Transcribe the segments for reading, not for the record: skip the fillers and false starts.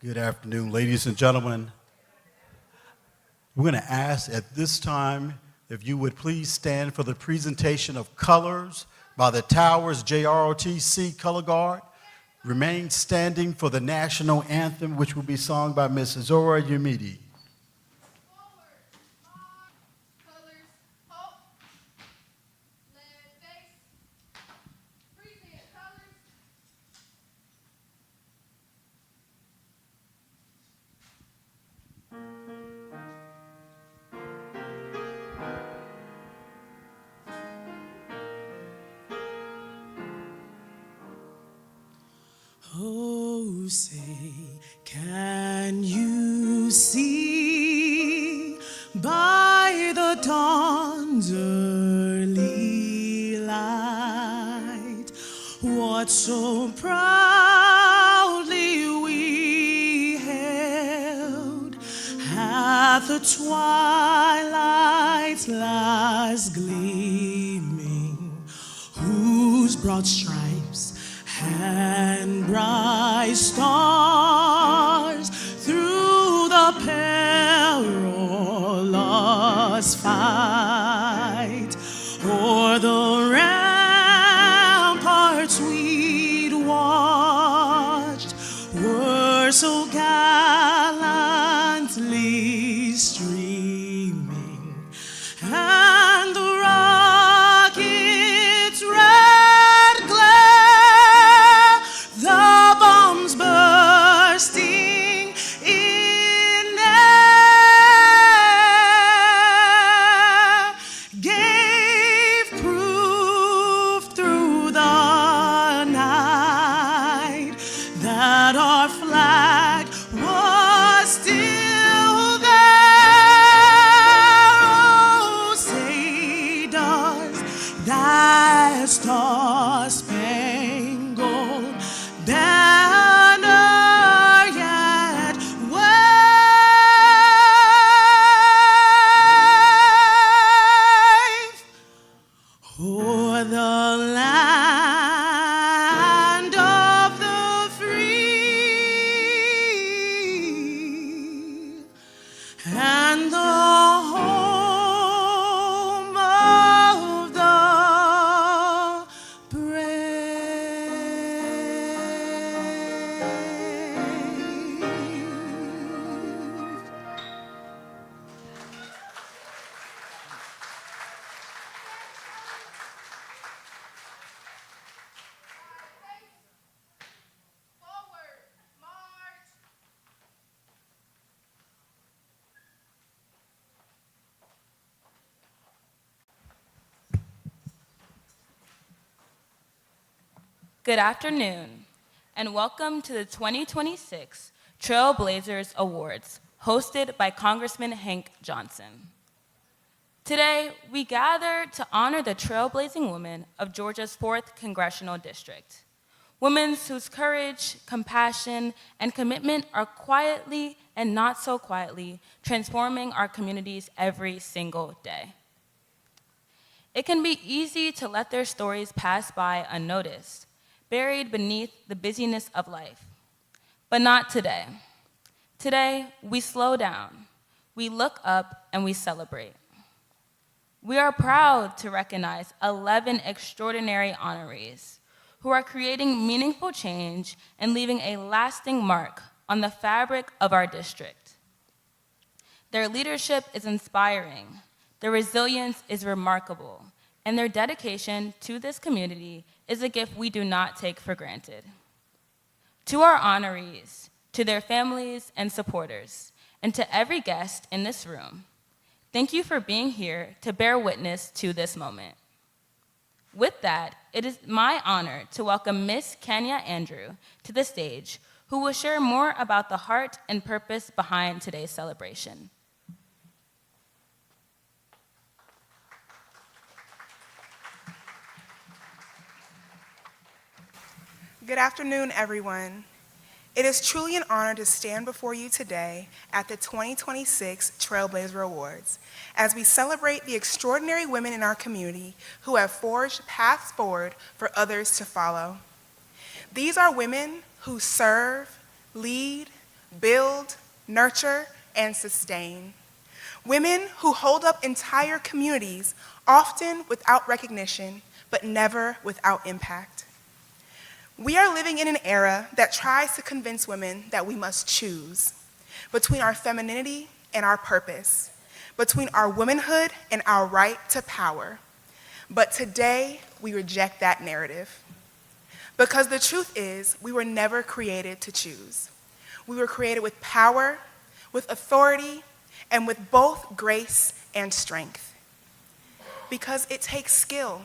Good afternoon, ladies and gentlemen. We're going to ask at this time if you would please stand for the presentation of Colors by the Towers JROTC Color Guard. Remain standing for the national anthem, which will be sung by Ms. Zora Yumidi. Oh, say, can you see by the dawn's early light what so proudly we hailed at the twilight's last gleaming, whose broad stripes and bright stars through the perilous fight o'er the ramparts we'd watched were so gallantly streaming, and the rockets red glare, the bombs bursting in air, gave proof through the night that our flag was still there. Oh, say does that star-spangled banner yet wave o'er the land of the free and the home of the brave. Good afternoon, and welcome to the 2026 Trailblazers Awards, hosted by Congressman Hank Johnson. Today, we gather to honor the trailblazing women of Georgia's 4th Congressional District, women whose courage, compassion, and commitment are quietly and not so quietly transforming our communities every single day. It can be easy to let their stories pass by unnoticed, buried beneath the busyness of life. But not today. Today, we slow down, we look up, and we celebrate. We are proud to recognize 11 extraordinary honorees who are creating meaningful change and leaving a lasting mark on the fabric of our district. Their leadership is inspiring, their resilience is remarkable, and their dedication to this community is a gift we do not take for granted. To our honorees, to their families and supporters, and to every guest in this room, thank you for being here to bear witness to this moment. With that, it is my honor to welcome Miss Kenya Andrew to the stage, who will share more about the heart and purpose behind today's celebration. Good afternoon, everyone. It is truly an honor to stand before you today at the 2026 Trailblazer Awards as we celebrate the extraordinary women in our community who have forged paths forward for others to follow. These are women who serve, lead, build, nurture, and sustain. Women who hold up entire communities, often without recognition, but never without impact. We are living in an era that tries to convince women that we must choose between our femininity and our purpose, between our womanhood and our right to power. But today, we reject that narrative. Because the truth is, we were never created to choose. We were created with power, with authority, and with both grace and strength. Because it takes skill,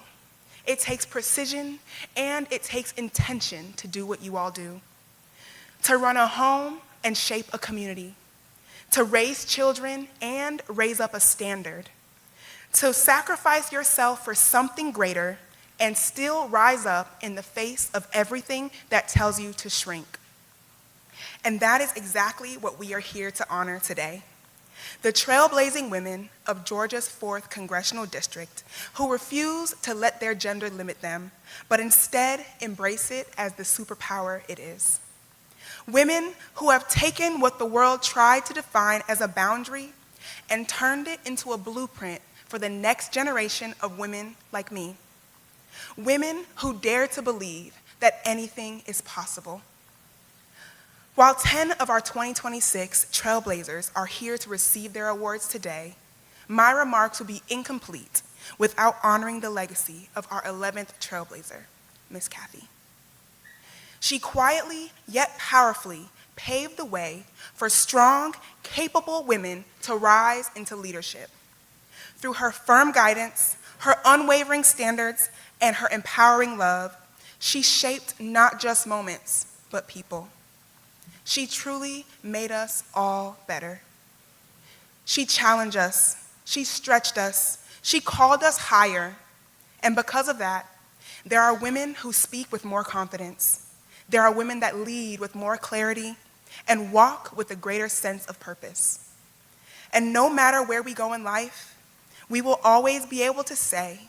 it takes precision, and it takes intention to do what you all do. To run a home and shape a community. To raise children and raise up a standard. To sacrifice yourself for something greater and still rise up in the face of everything that tells you to shrink. And that is exactly what we are here to honor today. The trailblazing women of Georgia's 4th Congressional District who refuse to let their gender limit them, but instead embrace it as the superpower it is. Women who have taken what the world tried to define as a boundary and turned it into a blueprint for the next generation of women like me. Women who dare to believe that anything is possible. While 10 of our 2026 Trailblazers are here to receive their awards today, my remarks will be incomplete without honoring the legacy of our 11th Trailblazer, Miss Kathy. She quietly yet powerfully paved the way for strong, capable women to rise into leadership. Through her firm guidance, her unwavering standards, and her empowering love, she shaped not just moments, but people. She truly made us all better. She challenged us, she stretched us, she called us higher, and because of that, there are women who speak with more confidence. There are women that lead with more clarity and walk with a greater sense of purpose. And no matter where we go in life, we will always be able to say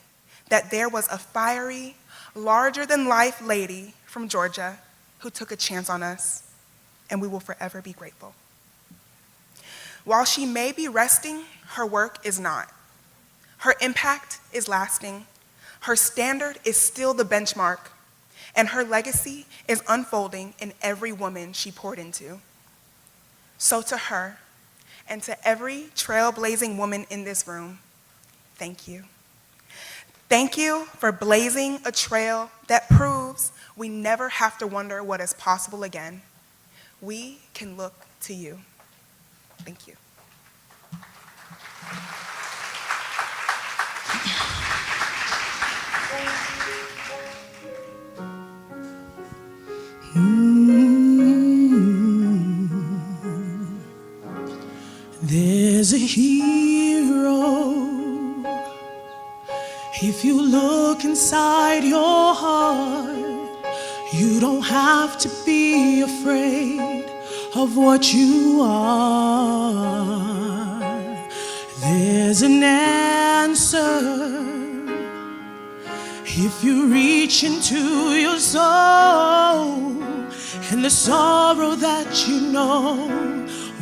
that there was a fiery, larger-than-life lady from Georgia who took a chance on us, and we will forever be grateful. While she may be resting, her work is not. Her impact is lasting. Her standard is still the benchmark, and her legacy is unfolding in every woman she poured into. So to her, and to every trailblazing woman in this room, thank you. Thank you for blazing a trail that proves we never have to wonder what is possible again. We can look to you. Thank you. There's a hero. If you look inside your heart, you don't have to be afraid of what you are. There's an answer. If you reach into your soul, and the sorrow that you know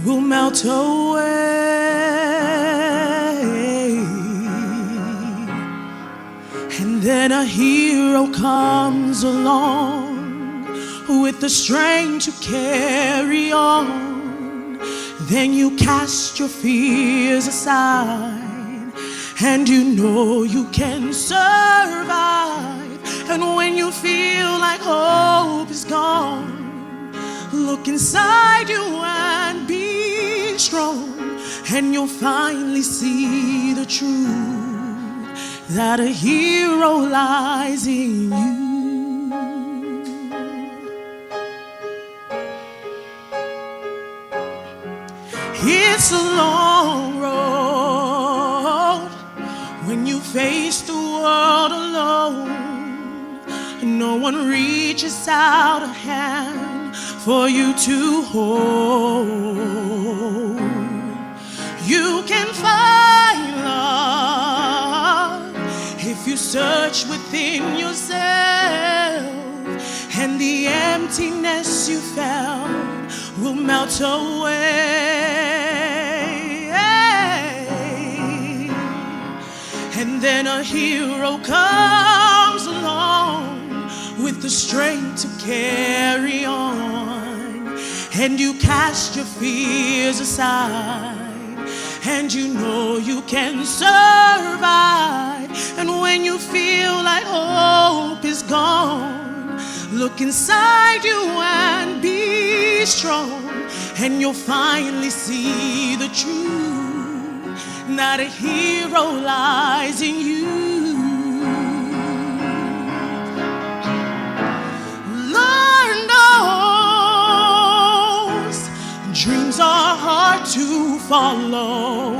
will melt away. And then a hero comes along with the strength to carry on. Then you cast your fears aside, and you know you can survive. And when you feel like hope is gone, look inside you and be strong, and you'll finally see the truth, that a hero lies in you. It's a long road when you face the world alone. No one reaches out a hand for you to hold. You can find love if you search within yourself and the emptiness you felt will melt away. And then a hero comes along with the strength to carry on, and you cast your fears aside, and you know you can survive. And when you feel like hope is gone, look inside you and be strong, and you'll finally see the truth, that a hero lies in you. Lord knows dreams are hard to follow,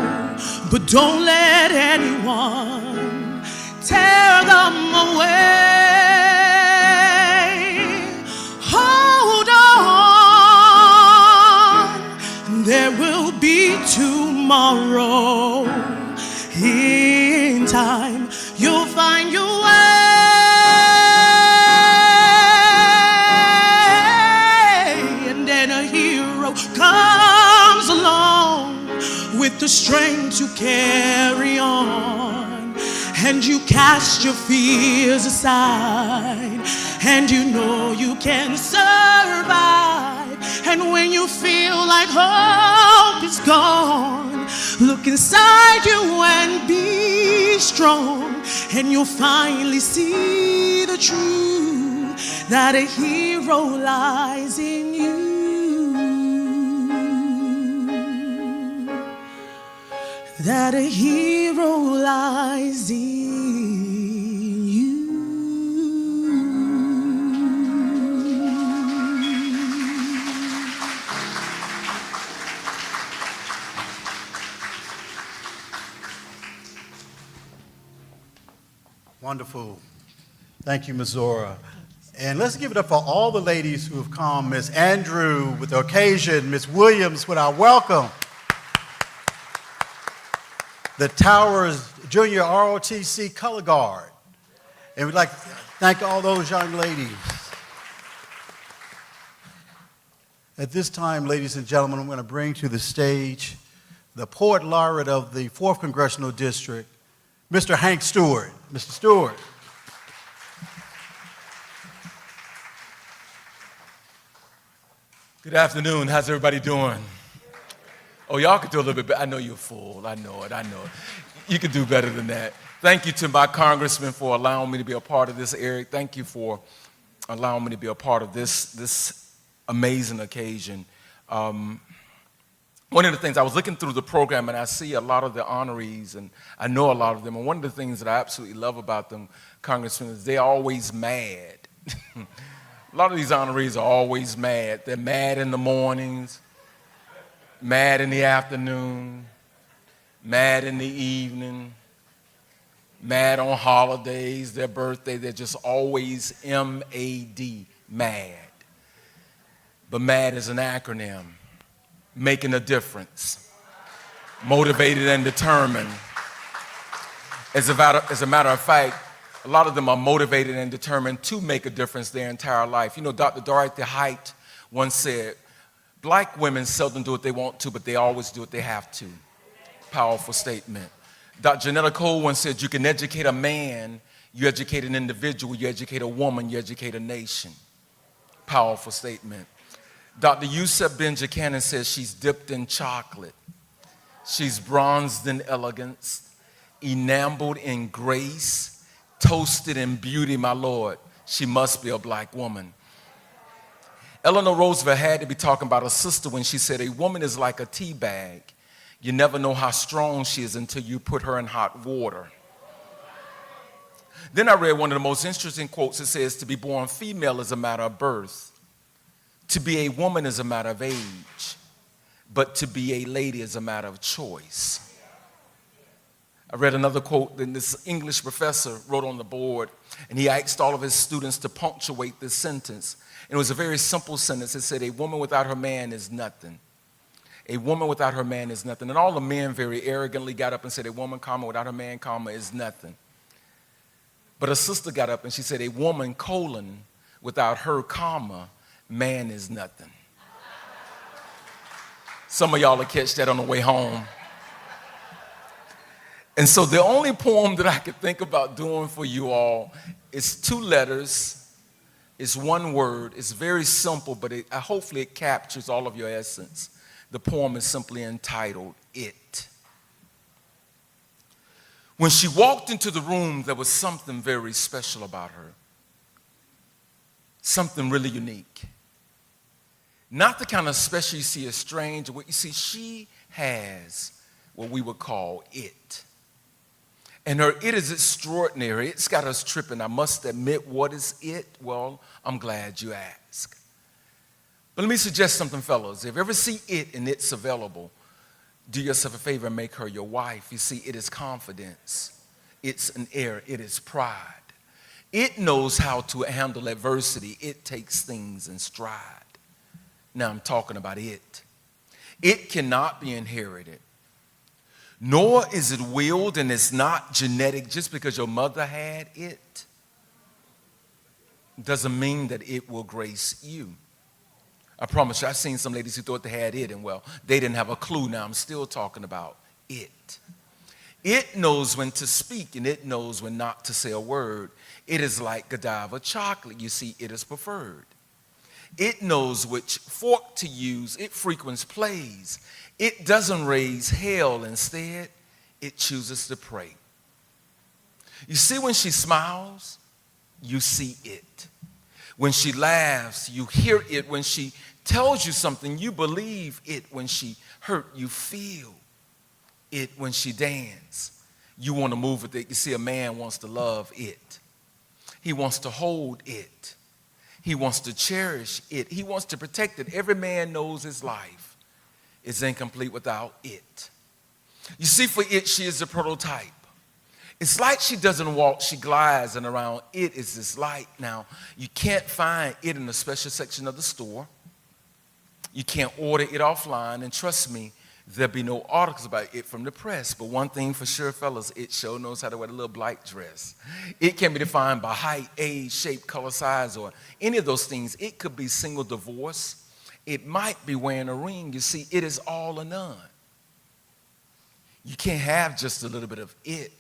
but don't let anyone tear them away. Hold on, there will be tomorrow. In time, you'll find your way. And then a hero comes along with the strength to carry on, and you cast your fears aside, and you know you can survive. And when you feel like hope is gone, look inside you and be strong, and you'll finally see the truth, that a hero lies in you. That a hero lies in you. Wonderful. Thank you, Ms. Zora. And let's give it up for all the ladies who have come. Ms. Andrew with the occasion, Ms. Williams with our welcome. The Towers Junior ROTC Color Guard. And we'd like to thank all those young ladies. At this time, ladies and gentlemen, I'm going to bring to the stage the Poet Laureate of the 4th Congressional District, Mr. Hank Stewart. Mr. Stewart. Good afternoon. How's everybody doing? Oh, y'all could do a little bit better. I know you're full. I know it. You could do better than that. Thank you to my congressman for allowing me to be a part of this, Eric. Thank you for allowing me to be a part of this amazing occasion. One of the things, I was looking through the program and I see a lot of the honorees, and I know a lot of them, and one of the things that I absolutely love about them, Congressman, is they're always mad. A lot of these honorees are always mad. They're mad in the mornings, mad in the afternoon, mad in the evening, mad on holidays, their birthday. They're just always M-A-D, mad. But MAD is an acronym. Making a difference, motivated and determined. As a matter of fact, a lot of them are motivated and determined to make a difference their entire life. You know, Dr. Dorothy Height once said, black women seldom do what they want to, but they always do what they have to. Powerful statement. Dr. Janetta Cole once said, you can educate a man, you educate an individual, you educate a woman, you educate a nation. Powerful statement. Dr. Yusuf Benjamin says she's dipped in chocolate. She's bronzed in elegance, enameled in grace, toasted in beauty, my Lord. She must be a black woman. Eleanor Roosevelt had to be talking about a sister when she said, a woman is like a tea bag. You never know how strong she is until you put her in hot water. Then I read one of the most interesting quotes. It says, to be born female is a matter of birth. To be a woman is a matter of age, but to be a lady is a matter of choice. I read another quote that this English professor wrote on the board, and he asked all of his students to punctuate this sentence. And it was a very simple sentence. It said, a woman without her man is nothing. A woman without her man is nothing. And all the men very arrogantly got up and said, a woman, comma, without her man, comma, is nothing. But a sister got up and she said, a woman, colon, Without her, comma, man is nothing. Some of y'all will catch that on the way home. And so the only poem that I could think about doing for you all is 2 letters. It's 1 word. It's very simple, but hopefully it captures all of your essence. The poem is simply entitled, It. When she walked into the room, there was something very special about her. Something really unique. Not the kind of special you see as strange. You see, she has what we would call it. And her it is extraordinary. It's got us tripping. I must admit, what is it? Well, I'm glad you asked. But let me suggest something, fellas. If you ever see it and it's available, do yourself a favor and make her your wife. You see, it is confidence. It's an air. It is pride. It knows how to handle adversity. It takes things in stride. Now I'm talking about it. It cannot be inherited. Nor is it willed, and it's not genetic. Just because your mother had it doesn't mean that it will grace you. I promise you, I've seen some ladies who thought they had it, and well, they didn't have a clue. Now I'm still talking about it. It knows when to speak, and it knows when not to say a word. It is like Godiva chocolate. You see, it is preferred. It knows which fork to use. It frequents plays. It doesn't raise hell. Instead, it chooses to pray. You see, when she smiles, you see it. When she laughs, you hear it. When she tells you something, you believe it. When she hurt, you feel it. When she dances, you want to move with it. You see, a man wants to love it. He wants to hold it. He wants to cherish it. He wants to protect it. Every man knows his life is incomplete without it. You see, for it, she is a prototype. It's like she doesn't walk, she glides, and around it is this light. Now, you can't find it in a special section of the store. You can't order it offline, and trust me, there'll be no articles about it from the press. But one thing for sure, fellas, it sure knows how to wear a little black dress. It can be defined by height, age, shape, color, size, or any of those things. It could be single divorce. It might be wearing a ring. You see, it is all or none. You can't have just a little bit of it.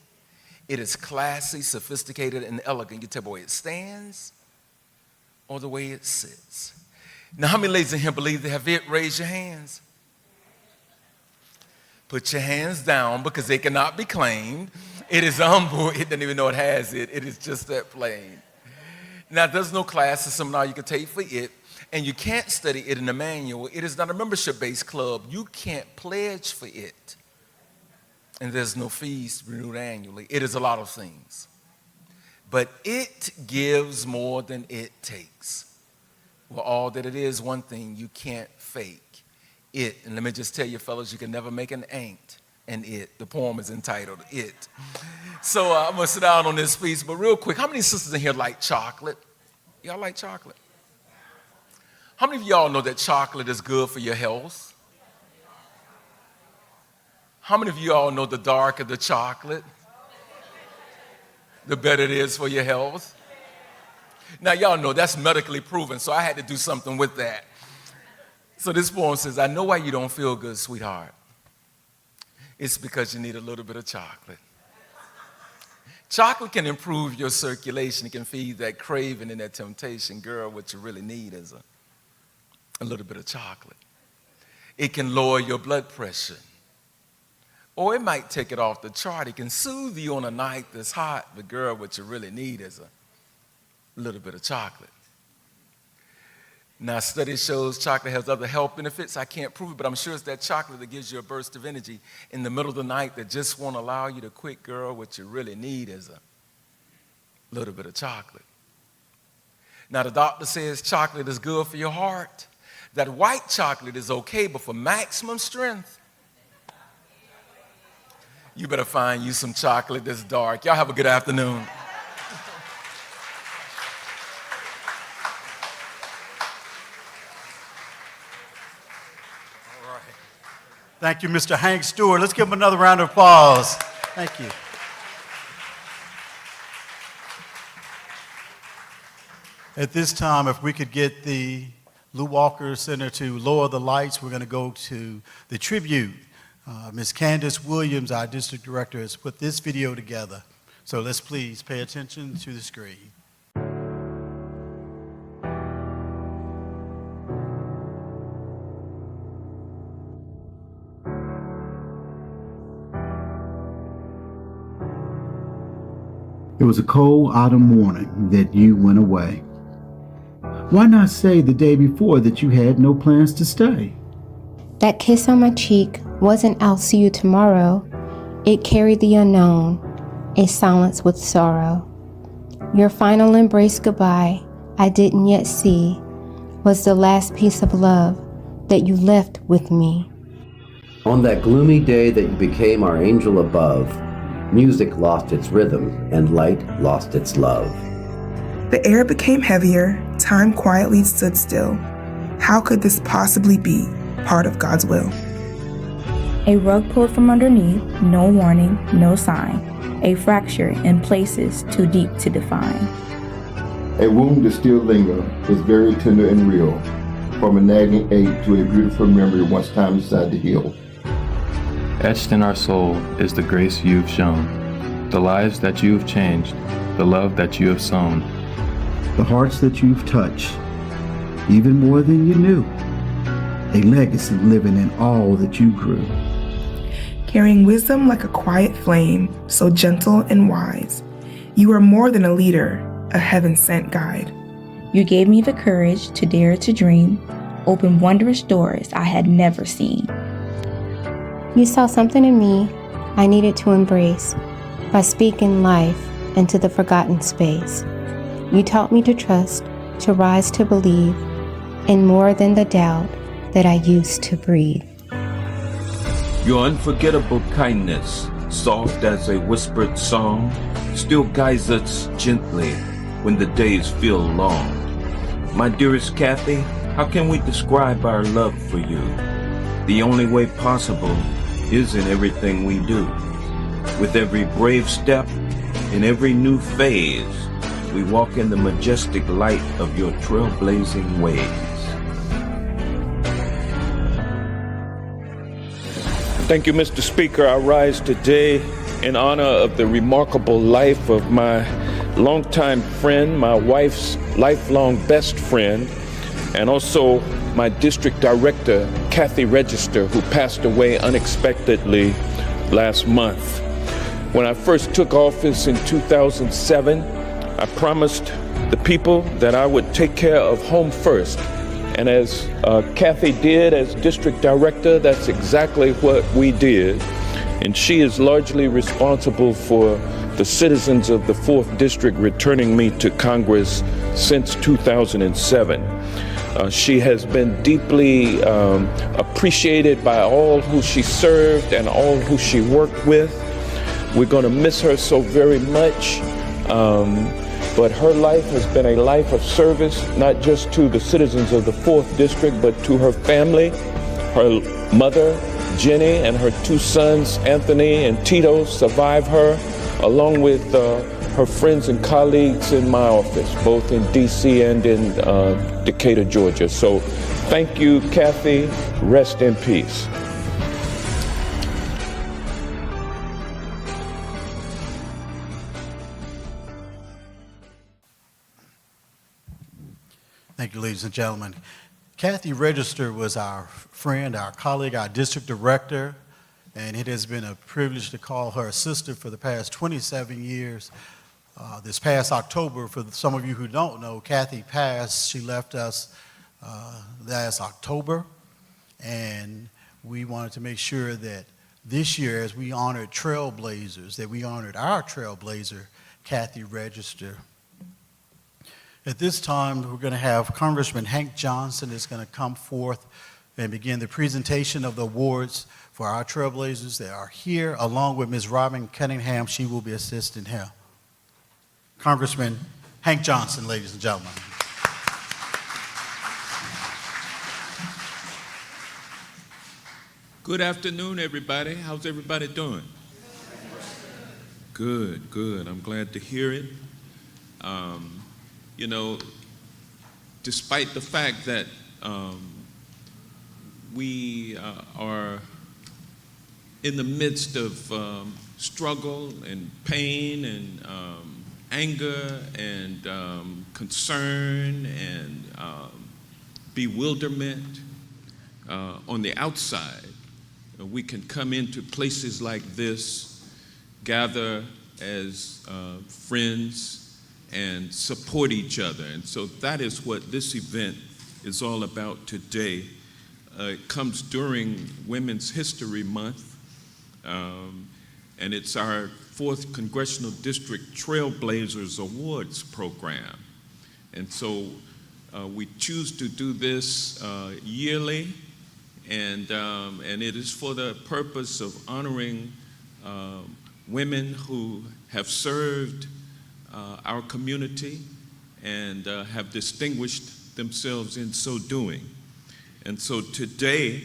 It is classy, sophisticated, and elegant. You tell the way it stands or the way it sits. Now, how many ladies in here believe they have it? Raise your hands. Put your hands down because they cannot be claimed. It is humble. It doesn't even know it has it. It is just that plain. Now, there's no class or seminar you can take for it, and you can't study it in the manual. It is not a membership-based club. You can't pledge for it, and there's no fees renewed annually. It is a lot of things, but it gives more than it takes. Well, all that it is, one thing, you can't fake it. And let me just tell you, fellas, you can never make an ain't and it. The poem is entitled It. So I'm going to sit down on this piece, but real quick, how many sisters in here like chocolate? Y'all like chocolate? How many of y'all know that chocolate is good for your health? How many of y'all know the darker the chocolate, the better it is for your health? Now, y'all know that's medically proven, so I had to do something with that. So this poem says, I know why you don't feel good, sweetheart. It's because you need a little bit of chocolate. Chocolate can improve your circulation. It can feed that craving and that temptation. Girl, what you really need is a little bit of chocolate. It can lower your blood pressure. Or it might take it off the chart. It can soothe you on a night that's hot. But girl, what you really need is a little bit of chocolate. Now, study shows chocolate has other health benefits. I can't prove it, but I'm sure it's that chocolate that gives you a burst of energy in the middle of the night that just won't allow you to quit. Girl, what you really need is a little bit of chocolate. Now, the doctor says chocolate is good for your heart. That white chocolate is okay, but for maximum strength, you better find you some chocolate that's dark. Y'all have a good afternoon. Thank you, Mr. Hank Stewart. Let's give him another round of applause. Thank you. At this time, if we could get the Lou Walker Center to lower the lights, we're going to go to the tribute. Ms. Candace Williams, our district director, has put this video together. So let's please pay attention to the screen. It was a cold autumn morning that you went away. Why not say the day before that you had no plans to stay? That kiss on my cheek wasn't "I'll see you tomorrow." It carried the unknown, a silence with sorrow. Your final embrace goodbye, I didn't yet see, was the last piece of love that you left with me. On that gloomy day that you became our angel above, music lost its rhythm and light lost its love. The air became heavier, time quietly stood still. How could this possibly be part of God's will? A rug pulled from underneath, no warning, no sign. A fracture in places too deep to define. A wound that still lingers is very tender and real, from a nagging ache to a beautiful memory once time decided to heal. Etched in our soul is the grace you've shown, the lives that you've changed, the love that you have sown. The hearts that you've touched, even more than you knew. A legacy living in all that you grew. Carrying wisdom like a quiet flame, so gentle and wise. You are more than a leader, a heaven-sent guide. You gave me the courage to dare to dream, open wondrous doors I had never seen. You saw something in me I needed to embrace by speaking life into the forgotten space. You taught me to trust, to rise to believe in more than the doubt that I used to breathe. Your unforgettable kindness, soft as a whispered song, still guides us gently when the days feel long. My dearest Kathy, how can we describe our love for you? The only way possible is in everything we do. With every brave step, in every new phase, we walk in the majestic light of your trailblazing ways. Thank you, Mr. Speaker. I rise today in honor of the remarkable life of my longtime friend, my wife's lifelong best friend, and also my district director, Kathy Register, who passed away unexpectedly last month. When I first took office in 2007, I promised the people that I would take care of home first. And as Kathy did as district director, that's exactly what we did. And she is largely responsible for the citizens of the 4th District returning me to Congress since 2007. She has been deeply appreciated by all who she served and all who she worked with. We're going to miss her so very much. But her life has been a life of service, not just to the citizens of the 4th District, but to her family. Her mother, Jenny, and her 2 sons, Anthony and Tito, survive her, along with her friends and colleagues in my office, both in D.C. and in Decatur, Georgia. So thank you, Kathy. Rest in peace. Thank you, ladies and gentlemen. Kathy Register was our friend, our colleague, our district director, and it has been a privilege to call her a sister for the past 27 years. This past October, for some of you who don't know, Kathy passed. She left us last October, and we wanted to make sure that this year, as we honored Trailblazers, that we honored our Trailblazer, Kathy Register. At this time, we're going to have Congressman Hank Johnson is going to come forth and begin the presentation of the awards for our Trailblazers that are here, along with Ms. Robin Cunningham. She will be assisting him. Congressman Hank Johnson, ladies and gentlemen. Good afternoon, everybody. How's everybody doing? Good, good. I'm glad to hear it. You know, despite the fact that we are in the midst of struggle and pain and anger and concern and bewilderment on the outside, we can come into places like this, gather as friends and support each other. And so that is what this event is all about today. It comes during Women's History Month, and it's our 4th Congressional District Trailblazers Awards program. And so we choose to do this yearly, and it is for the purpose of honoring women who have served our community and have distinguished themselves in so doing. And so today,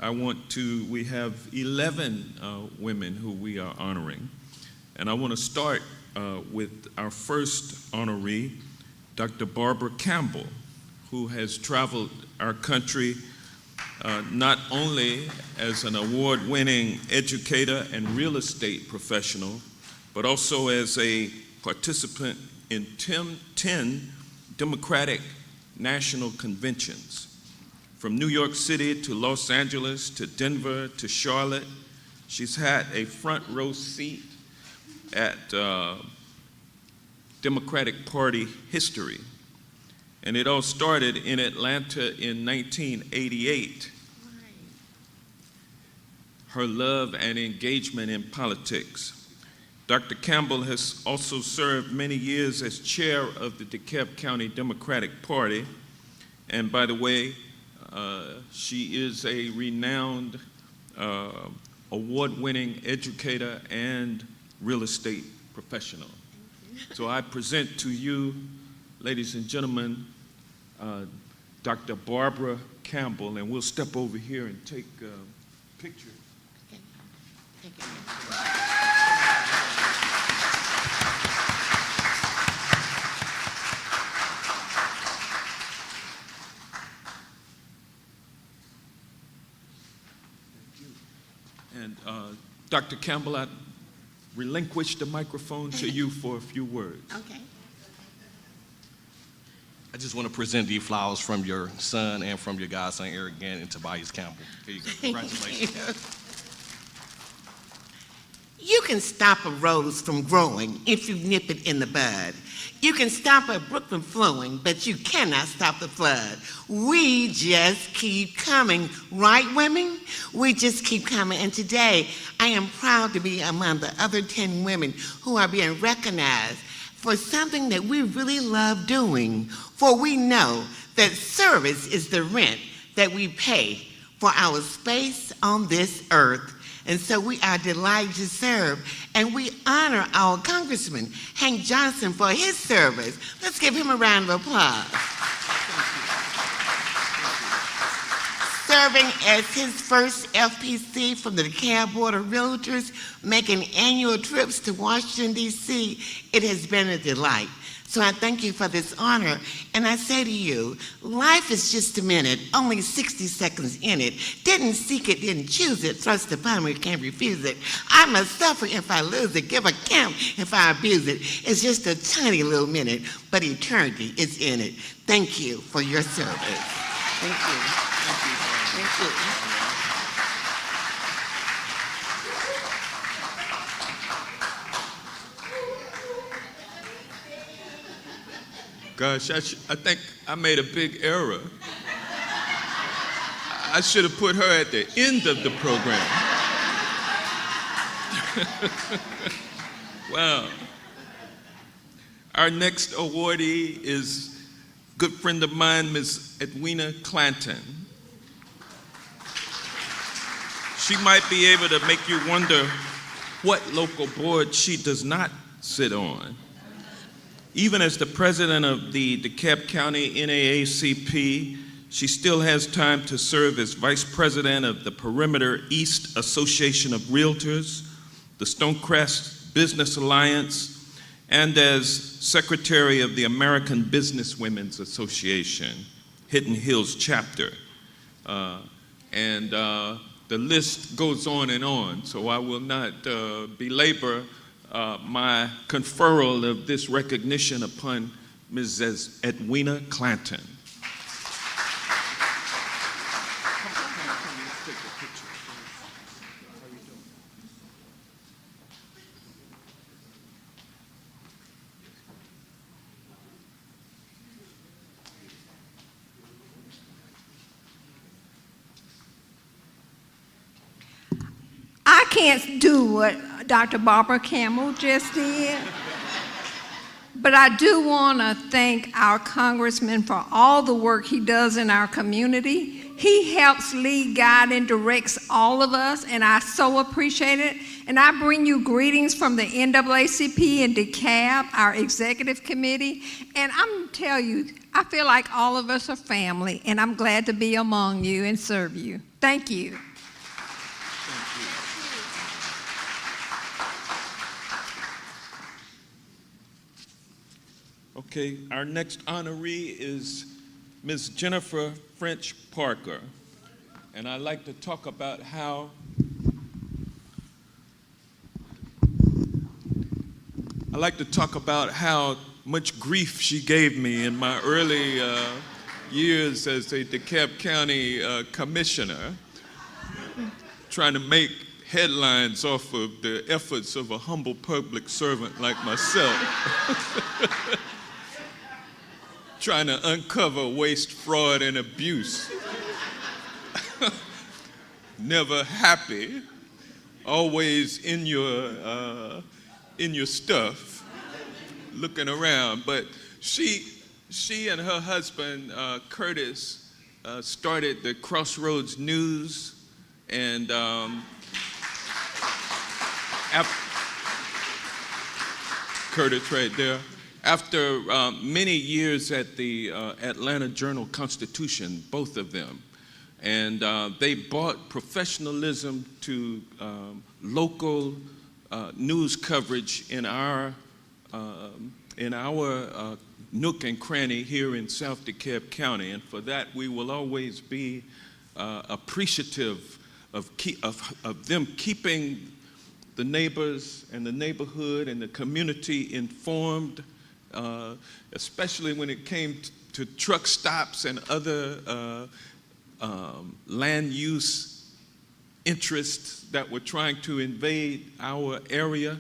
we have 11 women who we are honoring. And I want to start with our first honoree, Dr. Barbara Campbell, who has traveled our country not only as an award-winning educator and real estate professional, but also as a participant in 10 Democratic national conventions. From New York City to Los Angeles to Denver to Charlotte, she's had a front row seat at Democratic Party history. And it all started in Atlanta in 1988. Her love and engagement in politics. Dr. Campbell has also served many years as chair of the DeKalb County Democratic Party. And by the way, she is a renowned award-winning educator and real estate professional. So I present to you, ladies and gentlemen, Dr. Barbara Campbell, and we'll step over here and take pictures. Okay. Thank you. And Dr. Campbell, I relinquish the microphone to you for a few words. Okay. I just want to present you flowers from your son and from your godson, Eric Gant and Tobias Campbell. Here you go. Congratulations. You can stop a rose from growing if you nip it in the bud. You can stop a brook from flowing, but you cannot stop the flood. We just keep coming, right, women? We just keep coming. And today, I am proud to be among the other 10 women who are being recognized for something that we really love doing. For we know that service is the rent that we pay for our space on this earth. And so we are delighted to serve, and we honor our Congressman Hank Johnson for his service. Let's give him a round of applause. Serving as his first FPC from the DeKalb Board of Realtors, making annual trips to Washington, D.C., it has been a delight. So I thank you for this honor, and I say to you, life is just a minute, only 60 seconds in it. Didn't seek it, didn't choose it, thrust upon me, can't refuse it. I must suffer if I lose it, give account if I abuse it. It's just a tiny little minute, but eternity is in it. Thank you for your service. Thank you. Thank you. Thank you. Gosh, I think I made a big error. I should have put her at the end of the program. Wow. Our next awardee is a good friend of mine, Ms. Edwina Clanton. She might be able to make you wonder what local board she does not sit on. Even as the president of the DeKalb County NAACP, she still has time to serve as vice president of the Perimeter East Association of Realtors, the Stonecrest Business Alliance, and as Secretary of the American Businesswomen's Association, Hidden Hills chapter. And the list goes on, so I will not belabor my conferral of this recognition upon Mrs. Edwina Clanton. I can't do what Dr. Barbara Campbell just did, but I do want to thank our congressman for all the work he does in our community. He helps lead, guide, and directs all of us, and I so appreciate it. And I bring you greetings from the NAACP and DECATUR, our executive committee. And I'm telling you, I feel like all of us are family, and I'm glad to be among you and serve you. Thank you. Okay, our next honoree is Ms. Jennifer French Parker. And I'd like to talk about how much grief she gave me in my early years as a DeKalb County commissioner, trying to make headlines off of the efforts of a humble public servant like myself. Trying to uncover waste, fraud, and abuse. Never happy, always in your stuff, looking around. But she and her husband, Curtis, started the Crossroads News, and Curtis right there. After many years at the Atlanta Journal-Constitution, both of them, and they brought professionalism to local news coverage in our nook and cranny here in South DeKalb County, and for that we will always be appreciative of them keeping the neighbors and the neighborhood and the community informed, especially when it came to truck stops and other land use interests that were trying to invade our area.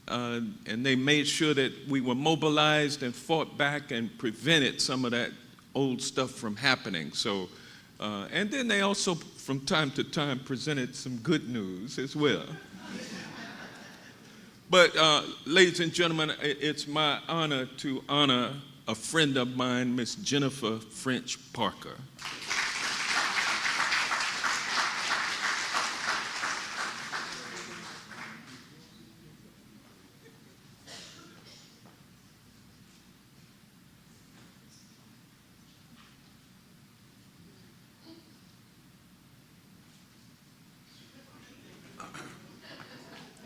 And they made sure that we were mobilized and fought back and prevented some of that old stuff from happening. So, and then they also, from time to time, presented some good news as well. But ladies and gentlemen, it's my honor to honor a friend of mine, Miss Jennifer French Parker.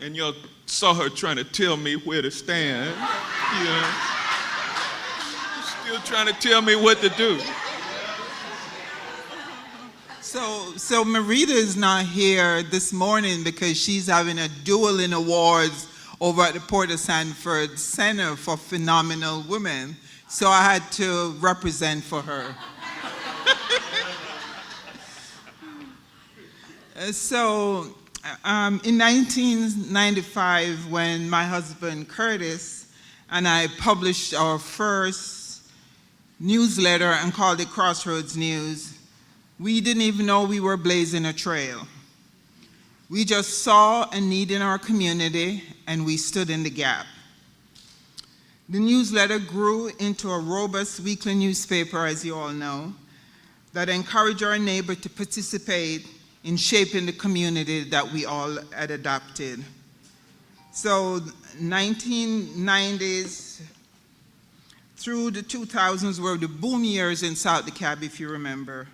And y'all saw her trying to tell me where to stand. Yeah. Still trying to tell me what to do. So Marita is not here this morning because she's having a dueling awards over at the Port of Sanford Center for Phenomenal Women. So I had to represent for her. In 1995, when my husband Curtis and I published our first newsletter and called it Crossroads News, we didn't even know we were blazing a trail. We just saw a need in our community and we stood in the gap. The newsletter grew into a robust weekly newspaper, as you all know, that encouraged our neighbor to participate in shaping the community that we all had adopted. So 1990s through the 2000s were the boom years in South DeKalb, if you remember.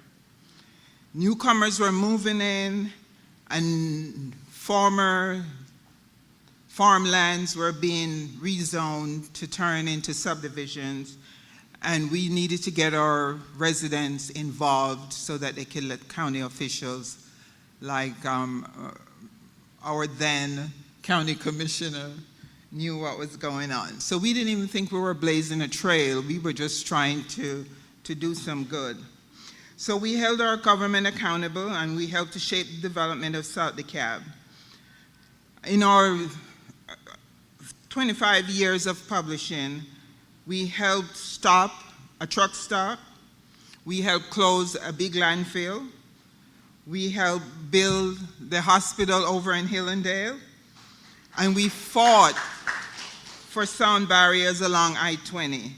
Newcomers were moving in, and former Farmlands were being rezoned to turn into subdivisions, and we needed to get our residents involved so that they could let county officials, like our then county commissioner, knew what was going on. So we didn't even think we were blazing a trail. We were just trying to do some good. So we held our government accountable, and we helped to shape the development of South DeKalb. In our 25 years of publishing, we helped stop a truck stop. We helped close a big landfill. We helped build the hospital over in Hillendale. And we fought for sound barriers along I-20.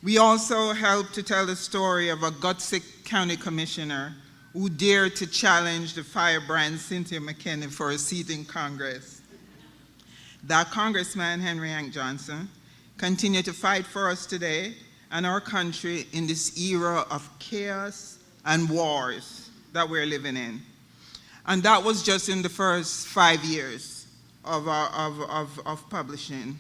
We also helped to tell the story of a gutsick county commissioner who dared to challenge the firebrand Cynthia McKinney for a seat in Congress. That Congressman Hank Johnson continued to fight for us today and our country in this era of chaos and wars that we're living in. And that was just in the first 5 years of publishing.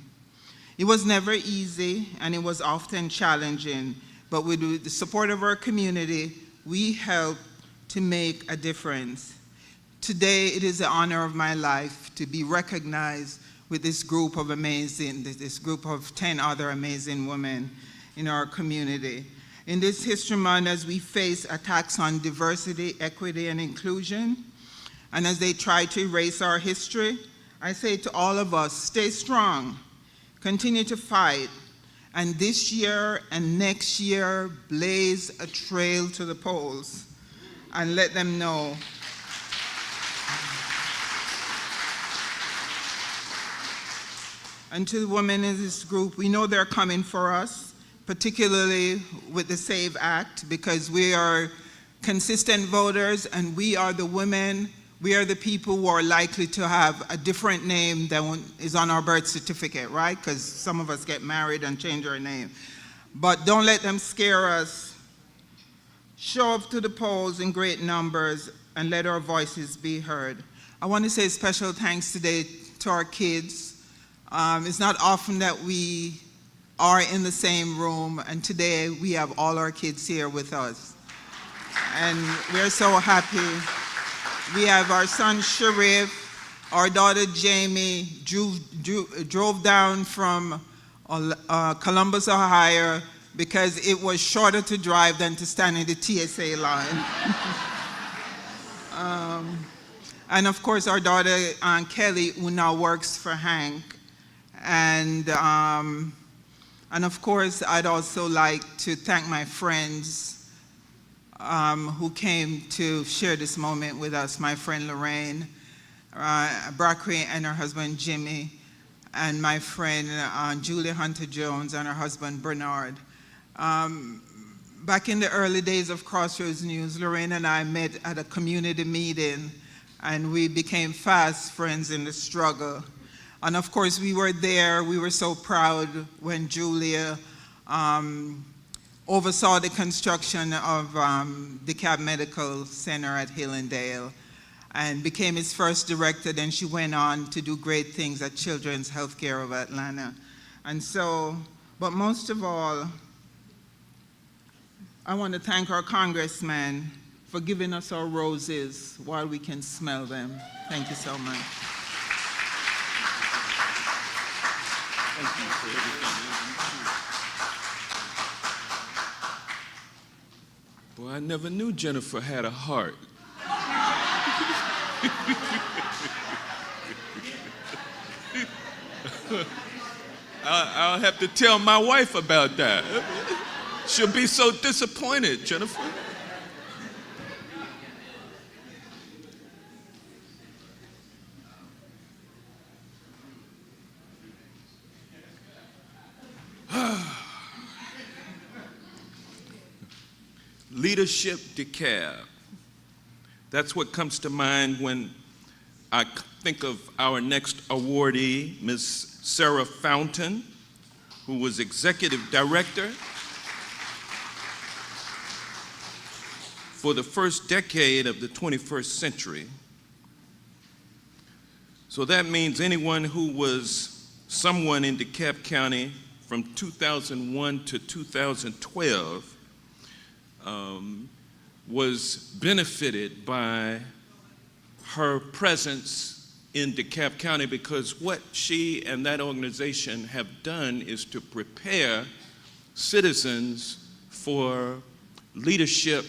It was never easy, and it was often challenging, but with the support of our community, we helped to make a difference. Today, it is the honor of my life to be recognized with this group of 10 other amazing women in our community. In this History Month, as we face attacks on diversity, equity, and inclusion, and as they try to erase our history, I say to all of us, stay strong, continue to fight, and this year and next year, blaze a trail to the polls and let them know. And to the women in this group, we know they're coming for us, particularly with the SAVE Act, because we are consistent voters and we are the women, we are the people who are likely to have a different name than is on our birth certificate, right? Because some of us get married and change our name. But don't let them scare us. Show up to the polls in great numbers and let our voices be heard. I want to say special thanks today to our kids. It's not often that we are in the same room, and today we have all our kids here with us. And we're so happy. We have our son Sharif, our daughter Jamie, drove down from Columbus, Ohio, because it was shorter to drive than to stand in the TSA line. And of course, our daughter Kelly, who now works for Hank. And of course, I'd also like to thank my friends who came to share this moment with us, my friend Lorraine Brackery and her husband Jimmy, and my friend Julia Hunter-Jones and her husband Bernard. Back in the early days of Crossroads News, Lorraine and I met at a community meeting, and we became fast friends in the struggle. And of course, we were there. We were so proud when Julia oversaw the construction of DeKalb Medical Center at Hillendale and became its first director. Then she went on to do great things at Children's Healthcare of Atlanta. And so, but most of all, I want to thank our congressman for giving us our roses while we can smell them. Thank you so much. Thank you for everything. Boy, I never knew Jennifer had a heart. I'll have to tell my wife about that. She'll be so disappointed, Jennifer. Leadership DeKalb. That's what comes to mind when I think of our next awardee, Ms. Sarah Fountain, who was Executive Director for the first decade of the 21st century. So that means anyone who was someone in DeKalb County from 2001 to 2012 was benefited by her presence in DeKalb County, because what she and that organization have done is to prepare citizens for leadership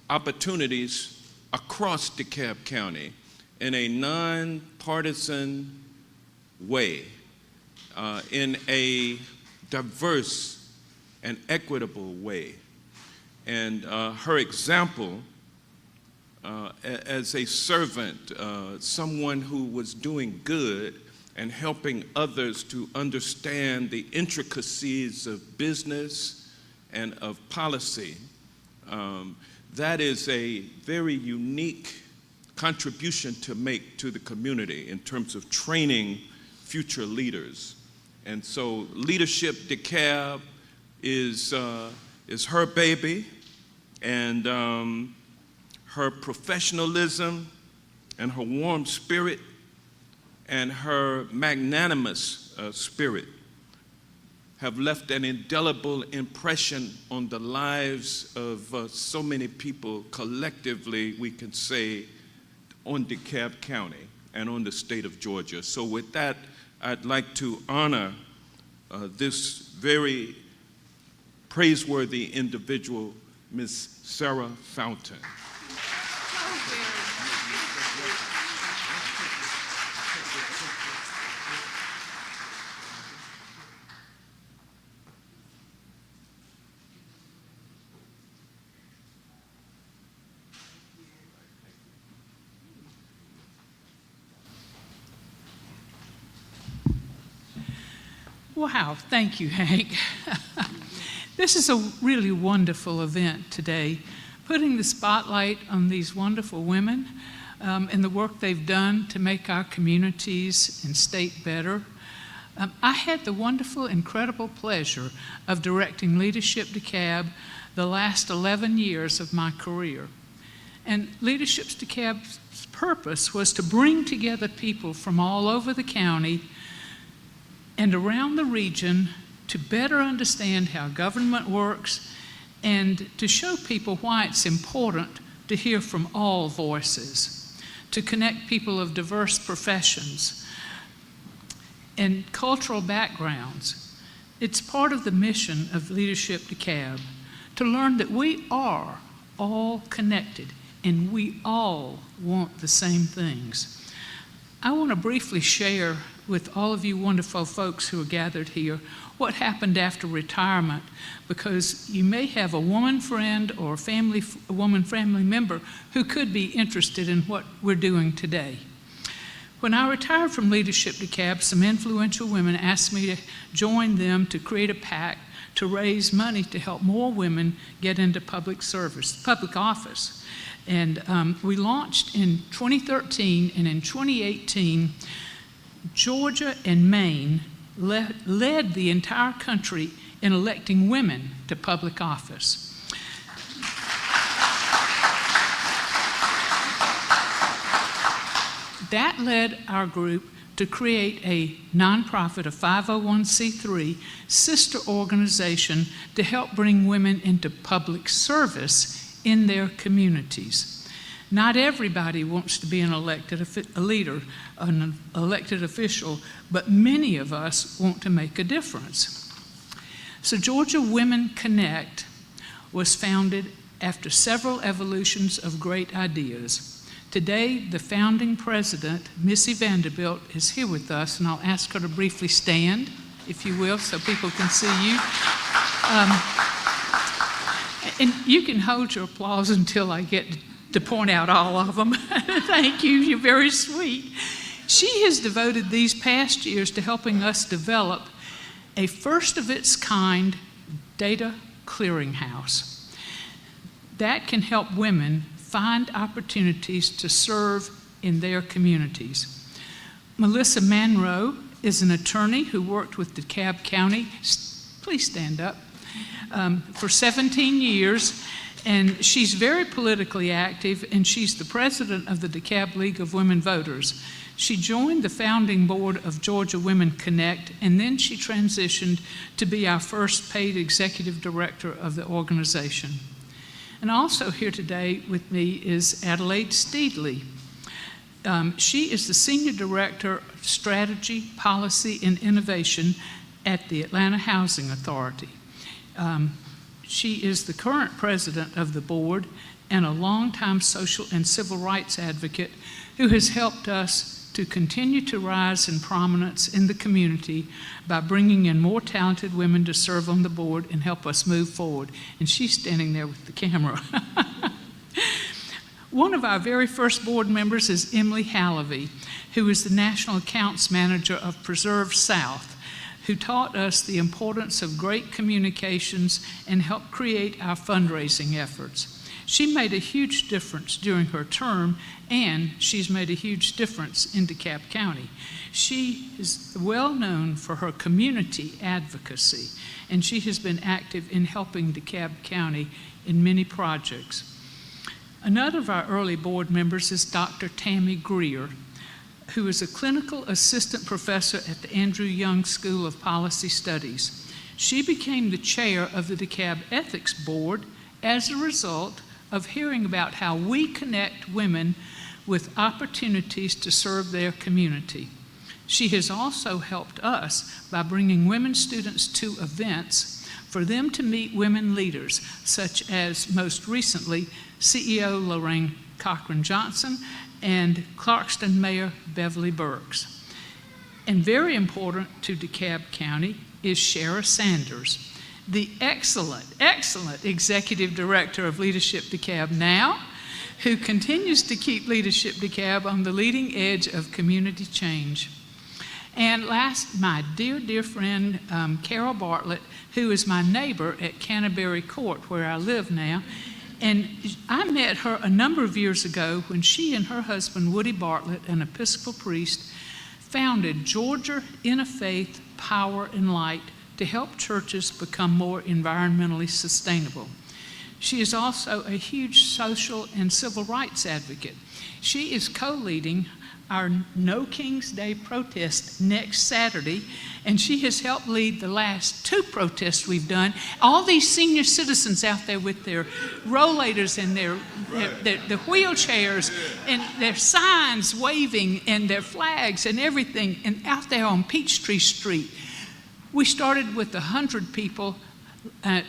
opportunities across DeKalb County in a nonpartisan way, in a diverse and equitable way. And her example as a servant, someone who was doing good and helping others to understand the intricacies of business and of policy, that is a very unique contribution to make to the community in terms of training future leaders. And so Leadership DeKalb is her baby, and her professionalism and her warm spirit and her magnanimous spirit have left an indelible impression on the lives of so many people collectively, we can say, on DeKalb County and on the state of Georgia. So with that, I'd like to honor this very praiseworthy individual, Ms. Sarah Fountain. Wow, thank you, Hank. This is a really wonderful event today, putting the spotlight on these wonderful women and the work they've done to make our communities and state better. I had the wonderful, incredible pleasure of directing Leadership DeKalb the last 11 years of my career. And Leadership DeKalb's purpose was to bring together people from all over the county and around the region to better understand how government works and to show people why it's important to hear from all voices, to connect people of diverse professions and cultural backgrounds. It's part of the mission of Leadership DeKalb to learn that we are all connected and we all want the same things. I want to briefly share with all of you wonderful folks who are gathered here what happened after retirement, because you may have a woman friend or a woman family member who could be interested in what we're doing today. When I retired from Leadership DeKalb, some influential women asked me to join them to create a PAC to raise money to help more women get into public office. And we launched in 2013, and in 2018, Georgia and Maine led the entire country in electing women to public office. That led our group to create a nonprofit, a 501c3 sister organization to help bring women into public service in their communities. Not everybody wants to be an elected leader, an elected official, but many of us want to make a difference. So Georgia Women Connect was founded after several evolutions of great ideas. Today, the founding president, Missy Vanderbilt, is here with us, and I'll ask her to briefly stand, if you will, so people can see you. And you can hold your applause until I get to point out all of them. Thank you, you're very sweet. She has devoted these past years to helping us develop a first-of-its-kind data clearinghouse that can help women find opportunities to serve in their communities. Melissa Manroe is an attorney who worked with DeKalb County, please stand up, for 17 years. And she's very politically active, and she's the president of the DeKalb League of Women Voters. She joined the founding board of Georgia Women Connect, and then she transitioned to be our first paid executive director of the organization. And also here today with me is Adelaide Steedley. She is the Senior Director of Strategy, Policy, and Innovation at the Atlanta Housing Authority. She is the current president of the board and a longtime social and civil rights advocate who has helped us to continue to rise in prominence in the community by bringing in more talented women to serve on the board and help us move forward. And she's standing there with the camera. One of our very first board members is Emily Hallavy, who is the National Accounts Manager of Preserve South, who taught us the importance of great communications and helped create our fundraising efforts. She made a huge difference during her term, and she's made a huge difference in DeKalb County. She is well known for her community advocacy, and she has been active in helping DeKalb County in many projects. Another of our early board members is Dr. Tammy Greer, who is a clinical assistant professor at the Andrew Young School of Policy Studies. She became the chair of the DeKalb Ethics Board as a result of hearing about how we connect women with opportunities to serve their community. She has also helped us by bringing women students to events for them to meet women leaders, such as most recently CEO Lorraine Cochran Johnson and Clarkston Mayor Beverly Burks. And very important to DeKalb County is Shara Sanders, the excellent Executive Director of Leadership DeKalb Now, who continues to keep Leadership DeKalb on the leading edge of community change. And last, my dear friend, Carol Bartlett, who is my neighbor at Canterbury Court, where I live now. And I met her a number of years ago when she and her husband, Woody Bartlett, an Episcopal priest, founded Georgia Interfaith Power and Light to help churches become more environmentally sustainable. She is also a huge social and civil rights advocate. She is co-leading our No King's Day protest next Saturday, and she has helped lead the last 2 protests we've done. All these senior citizens out there with their rollators and their wheelchairs and their signs waving and their flags and everything, and out there on Peachtree Street. We started with 100 people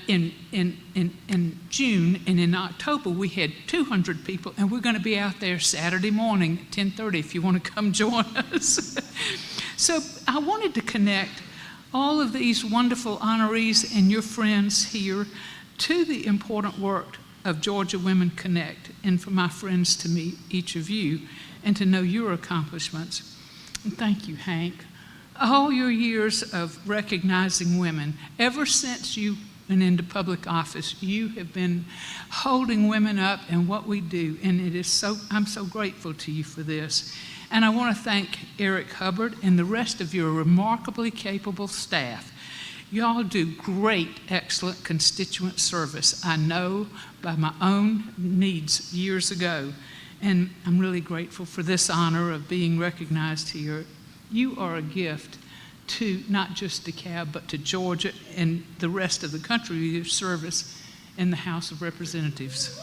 in June, and in October we had 200 people, and we're going to be out there Saturday morning at 10:30 if you want to come join us. So I wanted to connect all of these wonderful honorees and your friends here to the important work of Georgia Women Connect, and for my friends to meet each of you and to know your accomplishments. And thank you, Hank. All your years of recognizing women, ever since you went into public office, you have been holding women up and what we do, and I'm so grateful to you for this. And I want to thank Eric Hubbard and the rest of your remarkably capable staff. Y'all do great, excellent constituent service. I know by my own needs years ago, and I'm really grateful for this honor of being recognized here. You are a gift to not just DeKalb, but to Georgia and the rest of the country with your service in the House of Representatives.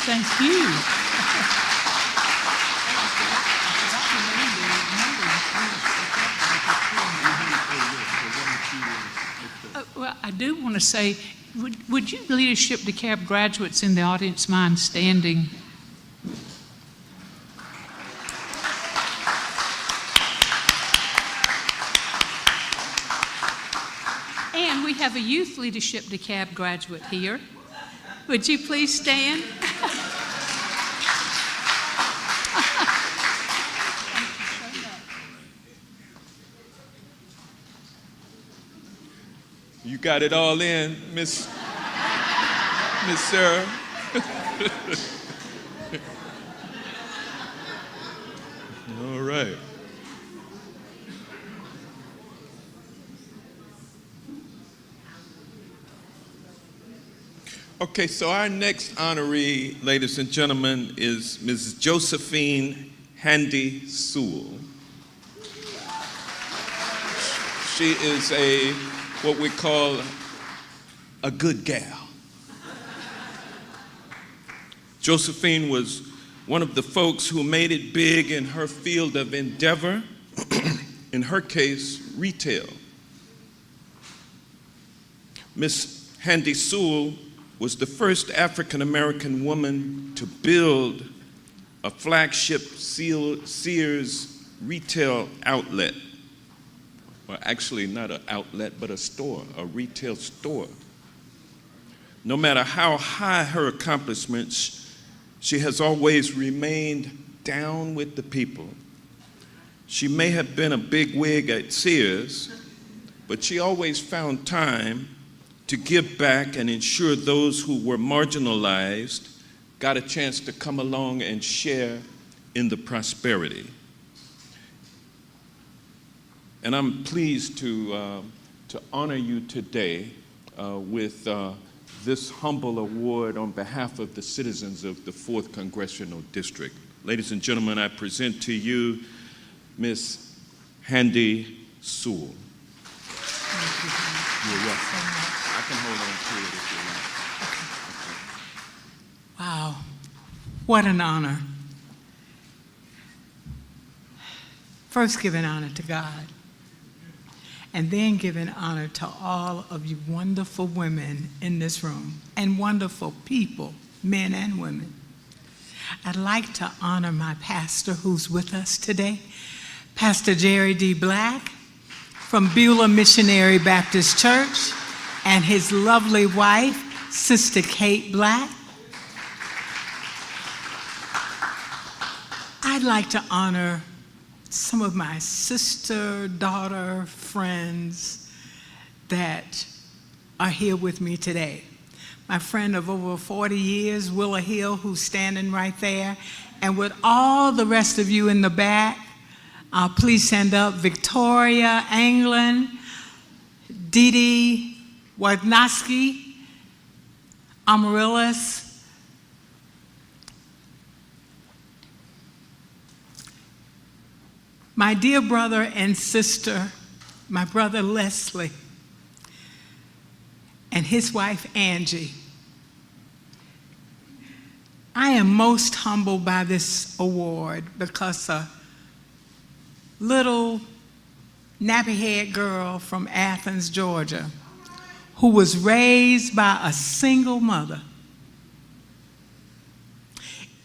Thank you. Well, I do want to say, would you Leadership DeKalb graduates in the audience mind standing? And we have a Youth Leadership DeKalb graduate here. Would you please stand? You got it all in, Miss Sarah. All right. Okay, so our next honoree, ladies and gentlemen, is Mrs. Josephine Handy Sewell. She is what we call a good gal. Josephine was one of the folks who made it big in her field of endeavor, in her case, retail. Miss Handy Sewell was the first African-American woman to build a flagship Sears retail outlet. Well, actually not an outlet, but a store, a retail store. No matter how high her accomplishments, she has always remained down with the people. She may have been a big wig at Sears, but she always found time to give back and ensure those who were marginalized got a chance to come along and share in the prosperity. And I'm pleased to honor you today with this humble award on behalf of the citizens of the 4th Congressional District. Ladies and gentlemen, I present to you Miss Handy Sewell. You're welcome. I can hold on to it if you like. Wow, what an honor. First, giving honor to God, and then giving honor to all of you wonderful women in this room, and wonderful people, men and women. I'd like to honor my pastor who's with us today, Pastor Jerry D. Black from Beulah Missionary Baptist Church, and his lovely wife, Sister Kate Black. I'd like to honor some of my sister, daughter, friends that are here with me today. My friend of over 40 years, Willa Hill, who's standing right there, and with all the rest of you in the back, please stand up. Victoria Anglin, Dee Dee Wadnowski, Amaryllis, my dear brother and sister, my brother Leslie, and his wife Angie. I am most humbled by this award because a little nappy-haired girl from Athens, Georgia, who was raised by a single mother,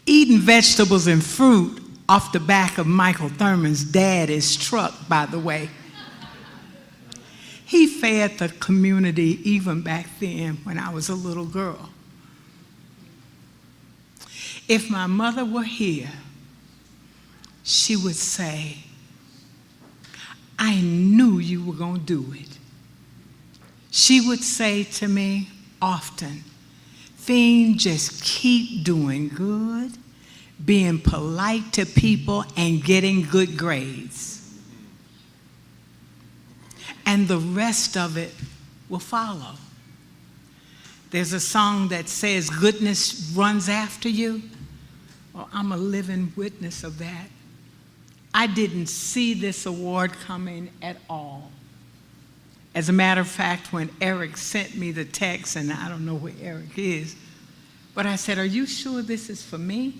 eating vegetables and fruit off the back of Michael Thurman's daddy's truck, by the way. He fed the community even back then when I was a little girl. If my mother were here, she would say, I knew you were going to do it. She would say to me often, Fiend, just keep doing good, being polite to people, and getting good grades. And the rest of it will follow. There's a song that says, goodness runs after you. Well, I'm a living witness of that. I didn't see this award coming at all. As a matter of fact, when Eric sent me the text, and I don't know where Eric is, but I said, are you sure this is for me?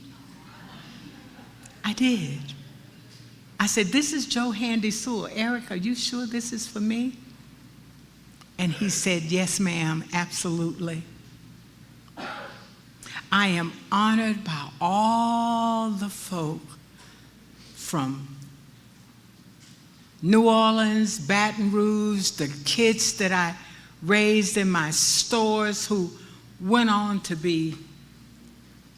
I did. I said, this is Joe Handy Sewell. Eric, are you sure this is for me? And he said, yes, ma'am, absolutely. I am honored by all the folk from New Orleans, Baton Rouge, the kids that I raised in my stores who went on to be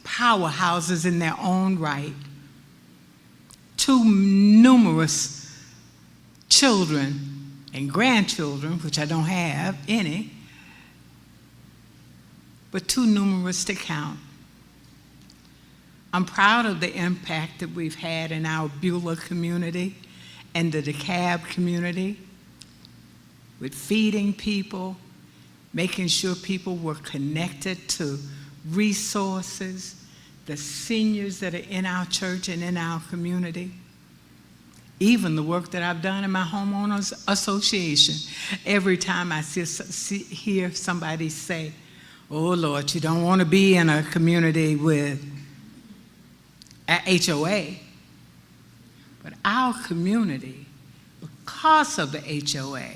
powerhouses in their own right. Too numerous children and grandchildren, which I don't have any, but too numerous to count. I'm proud of the impact that we've had in our Beulah community and the DeKalb community with feeding people, making sure people were connected to resources, the seniors that are in our church and in our community. Even the work that I've done in my homeowners association. Every time I hear somebody say, oh Lord, you don't want to be in a community with a HOA. But our community, because of the HOA,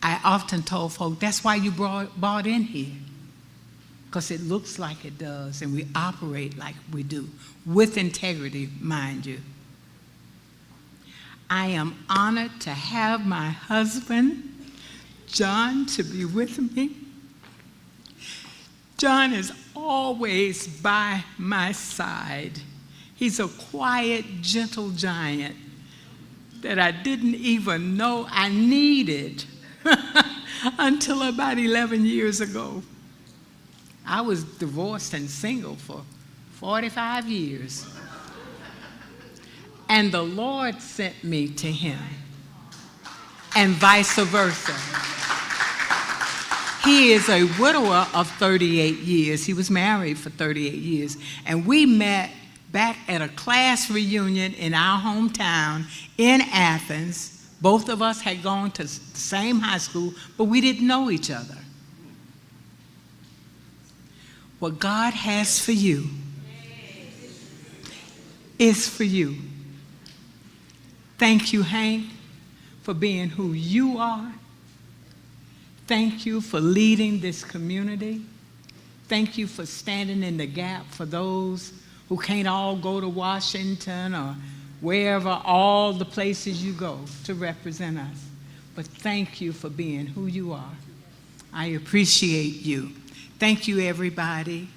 I often told folk, that's why you bought in here. Because it looks like it does, and we operate like we do, with integrity, mind you. I am honored to have my husband, John, to be with me. John is always by my side. He's a quiet, gentle giant that I didn't even know I needed until about 11 years ago. I was divorced and single for 45 years. And the Lord sent me to him, and vice versa. He is a widower of 38 years. He was married for 38 years. And we met back at a class reunion in our hometown in Athens. Both of us had gone to the same high school, but we didn't know each other. What God has for you is for you. Thank you, Hank, for being who you are. Thank you for leading this community. Thank you for standing in the gap for those who can't all go to Washington or wherever, all the places you go to represent us. But thank you for being who you are. I appreciate you. Thank you, everybody.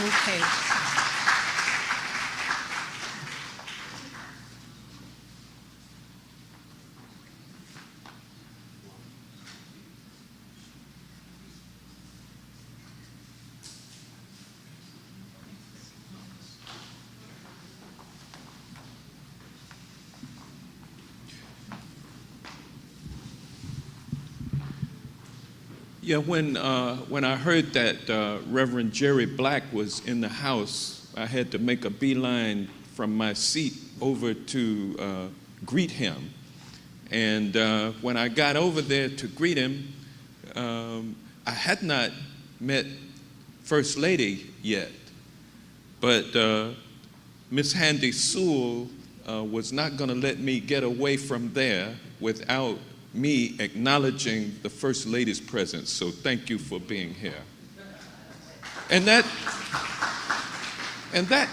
Okay. Yeah, when I heard that Reverend Jerry Black was in the house, I had to make a beeline from my seat over to greet him. And when I got over there to greet him, I had not met First Lady yet, but Miss Handy Sewell was not going to let me get away from there without me acknowledging the First Lady's presence. So thank you for being here. And that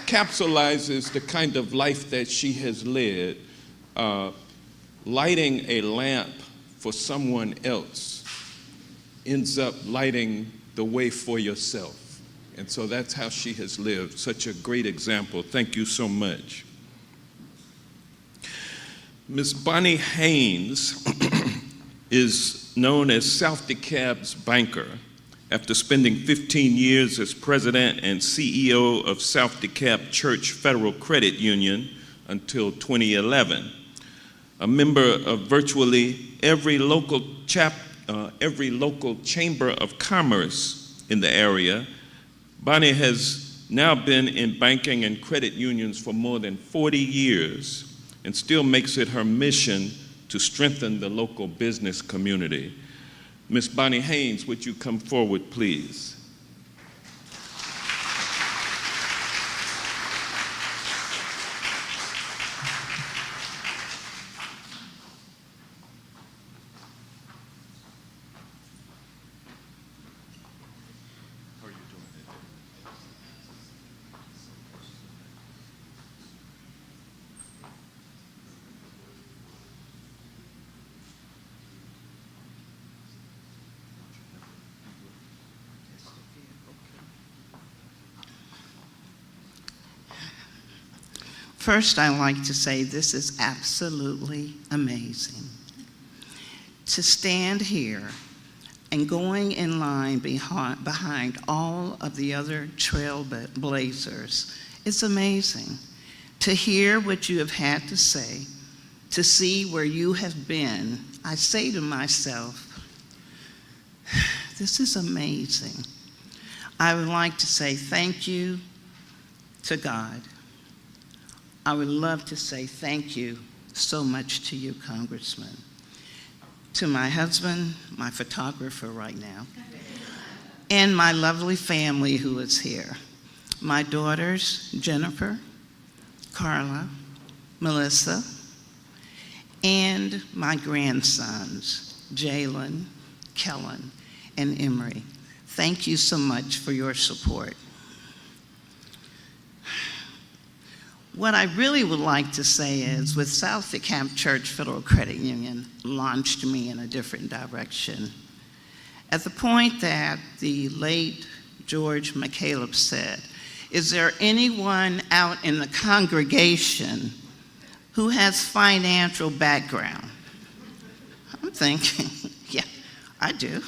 capsulizes the kind of life that she has led. Lighting a lamp for someone else ends up lighting the way for yourself. And so that's how she has lived. Such a great example. Thank you so much. Ms. Bonnie Haynes is known as South DeKalb's banker after spending 15 years as president and CEO of South DeKalb Church Federal Credit Union until 2011. A member of virtually every local chamber of commerce in the area, Bonnie has now been in banking and credit unions for more than 40 years and still makes it her mission to strengthen the local business community. Ms. Bonnie Haynes, would you come forward, please? First, I'd like to say this is absolutely amazing. To stand here and going in line behind all of the other Trailblazers, it's amazing. To hear what you have had to say, to see where you have been, I say to myself, this is amazing. I would like to say thank you to God. I would love to say thank you so much to you, Congressman. To my husband, my photographer right now, and my lovely family who is here. My daughters, Jennifer, Carla, Melissa, and my grandsons, Jalen, Kellen, and Emery. Thank you so much for your support. What I really would like to say is, with South DeKalb Church Federal Credit Union launched me in a different direction. At the point that the late George McCaleb said, is there anyone out in the congregation who has financial background? I'm thinking, yeah, I do,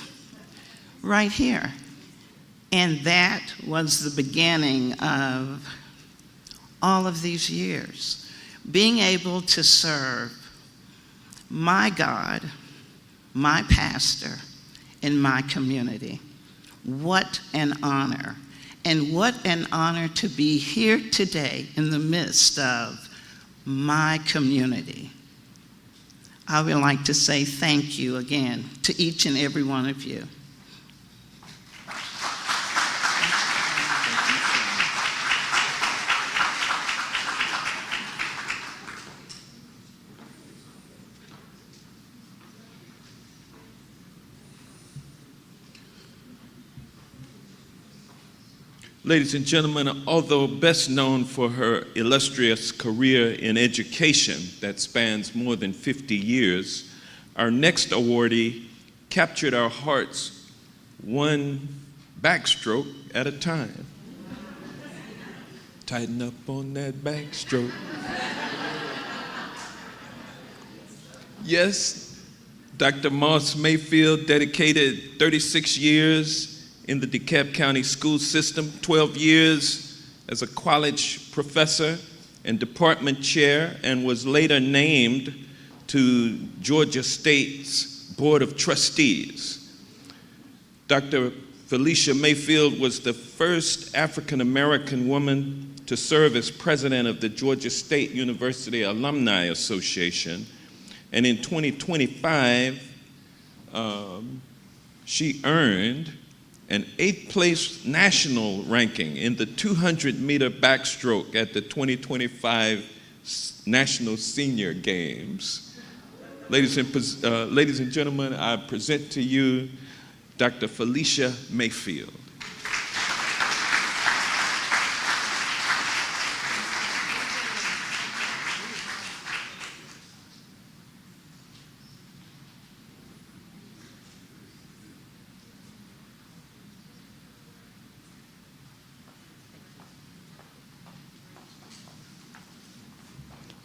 right here. And that was the beginning of all of these years, being able to serve my God, my pastor, and my community. What an honor. And what an honor to be here today in the midst of my community. I would like to say thank you again to each and every one of you. Ladies and gentlemen, although best known for her illustrious career in education that spans more than 50 years, our next awardee captured our hearts one backstroke at a time. Tighten up on that backstroke. Yes, Dr. Moss Mayfield dedicated 36 years in the DeKalb County school system, 12 years as a college professor and department chair, and was later named to Georgia State's Board of Trustees. Dr. Felicia Mayfield was the first African-American woman to serve as president of the Georgia State University Alumni Association, and in 2025, she earned an 8th place national ranking in the 200-meter backstroke at the 2025 National Senior Games. Ladies and gentlemen, I present to you Dr. Felicia Mayfield.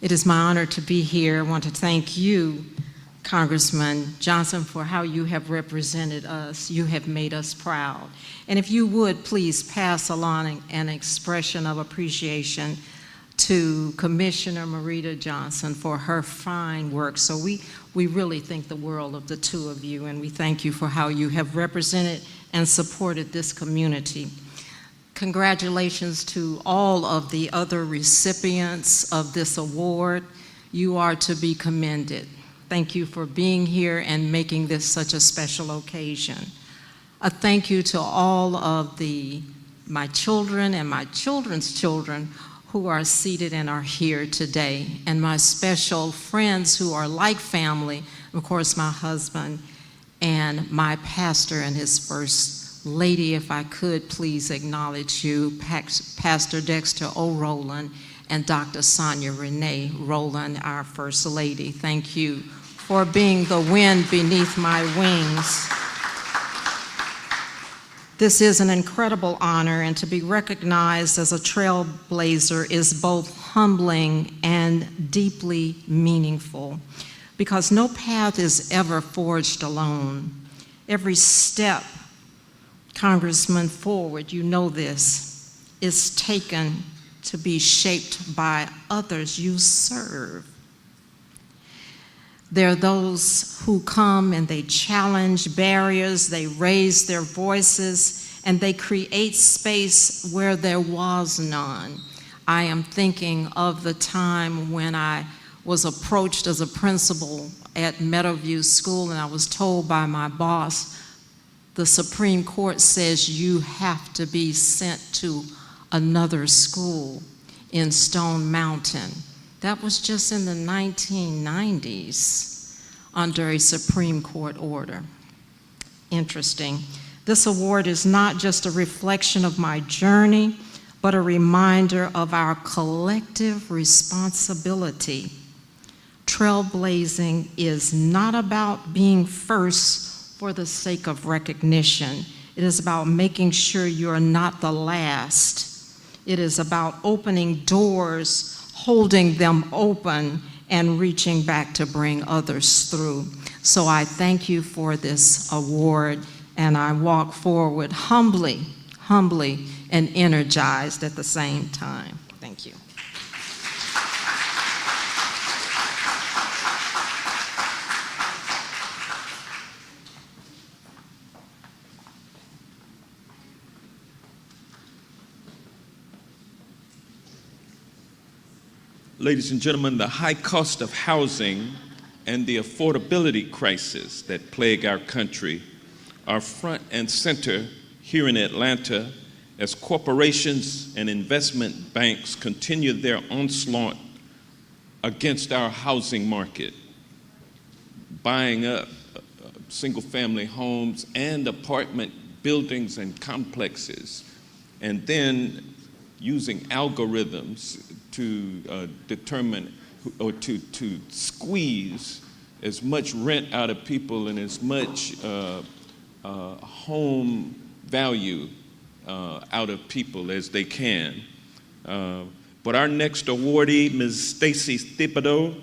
It is my honor to be here. I want to thank you, Congressman Johnson, for how you have represented us. You have made us proud. And if you would, please pass along an expression of appreciation to Commissioner Marita Johnson for her fine work. So we really think the world of the two of you, and we thank you for how you have represented and supported this community. Congratulations to all of the other recipients of this award. You are to be commended. Thank you for being here and making this such a special occasion. A thank you to all of my children and my children's children who are seated and are here today, and my special friends who are like family, of course, my husband and my pastor and his first lady. If I could please acknowledge you, Pastor Dexter O. Rowland and Dr. Sonia Renee Rowland, our First Lady. Thank you for being the wind beneath my wings. This is an incredible honor, and to be recognized as a trailblazer is both humbling and deeply meaningful, because no path is ever forged alone. Every step, Congressman, forward, you know this, is taken to be shaped by others you serve. There are those who come and they challenge barriers, they raise their voices, and they create space where there was none. I am thinking of the time when I was approached as a principal at Meadowview School, and I was told by my boss, the Supreme Court says you have to be sent to another school in Stone Mountain. That was just in the 1990s under a Supreme Court order. Interesting. This award is not just a reflection of my journey, but a reminder of our collective responsibility. Trailblazing is not about being first for the sake of recognition. It is about making sure you're not the last. It is about opening doors, holding them open, and reaching back to bring others through. So I thank you for this award, and I walk forward humbly, and energized at the same time. Thank you. Ladies and gentlemen, the high cost of housing and the affordability crisis that plague our country are front and center here in Atlanta as corporations and investment banks continue their onslaught against our housing market, buying up single-family homes and apartment buildings and complexes, and then using algorithms to determine or to squeeze as much rent out of people and as much home value out of people as they can. But our next awardee, Ms. Stacy Thibodeau,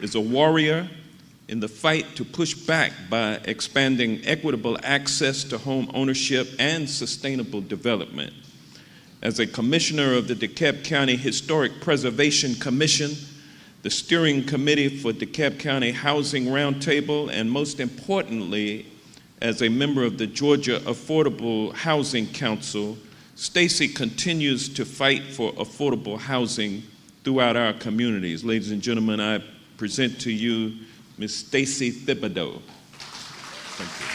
is a warrior in the fight to push back by expanding equitable access to home ownership and sustainable development. As a commissioner of the DeKalb County Historic Preservation Commission, the Steering Committee for DeKalb County Housing Roundtable, and most importantly, as a member of the Georgia Affordable Housing Council, Stacy continues to fight for affordable housing throughout our communities. Ladies and gentlemen, I present to you Ms. Stacy Thibodeau. Thank you.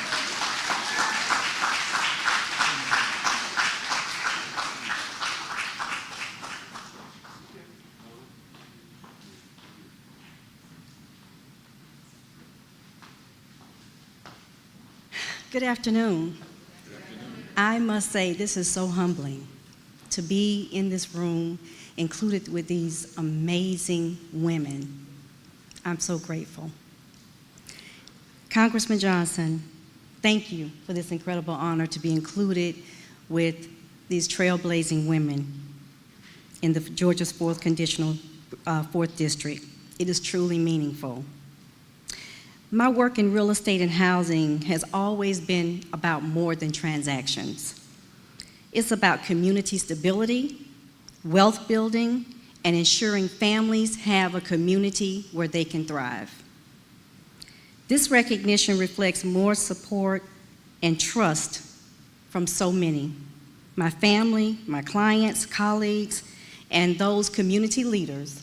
Good afternoon. I must say this is so humbling to be in this room included with these amazing women. I'm so grateful. Congressman Johnson, thank you for this incredible honor to be included with these trailblazing women in the Georgia's 4th District. It is truly meaningful. My work in real estate and housing has always been about more than transactions. It's about community stability, wealth building, and ensuring families have a community where they can thrive. This recognition reflects more support and trust from so many: my family, my clients, colleagues, and those community leaders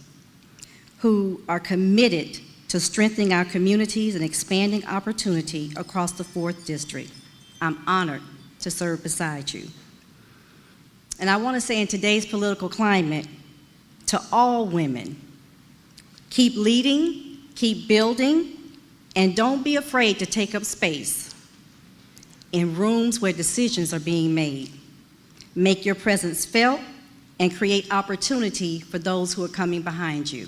who are committed to strengthening our communities and expanding opportunity across the 4th District. I'm honored to serve beside you. And I want to say, in today's political climate, to all women, keep leading, keep building, and don't be afraid to take up space in rooms where decisions are being made. Make your presence felt and create opportunity for those who are coming behind you.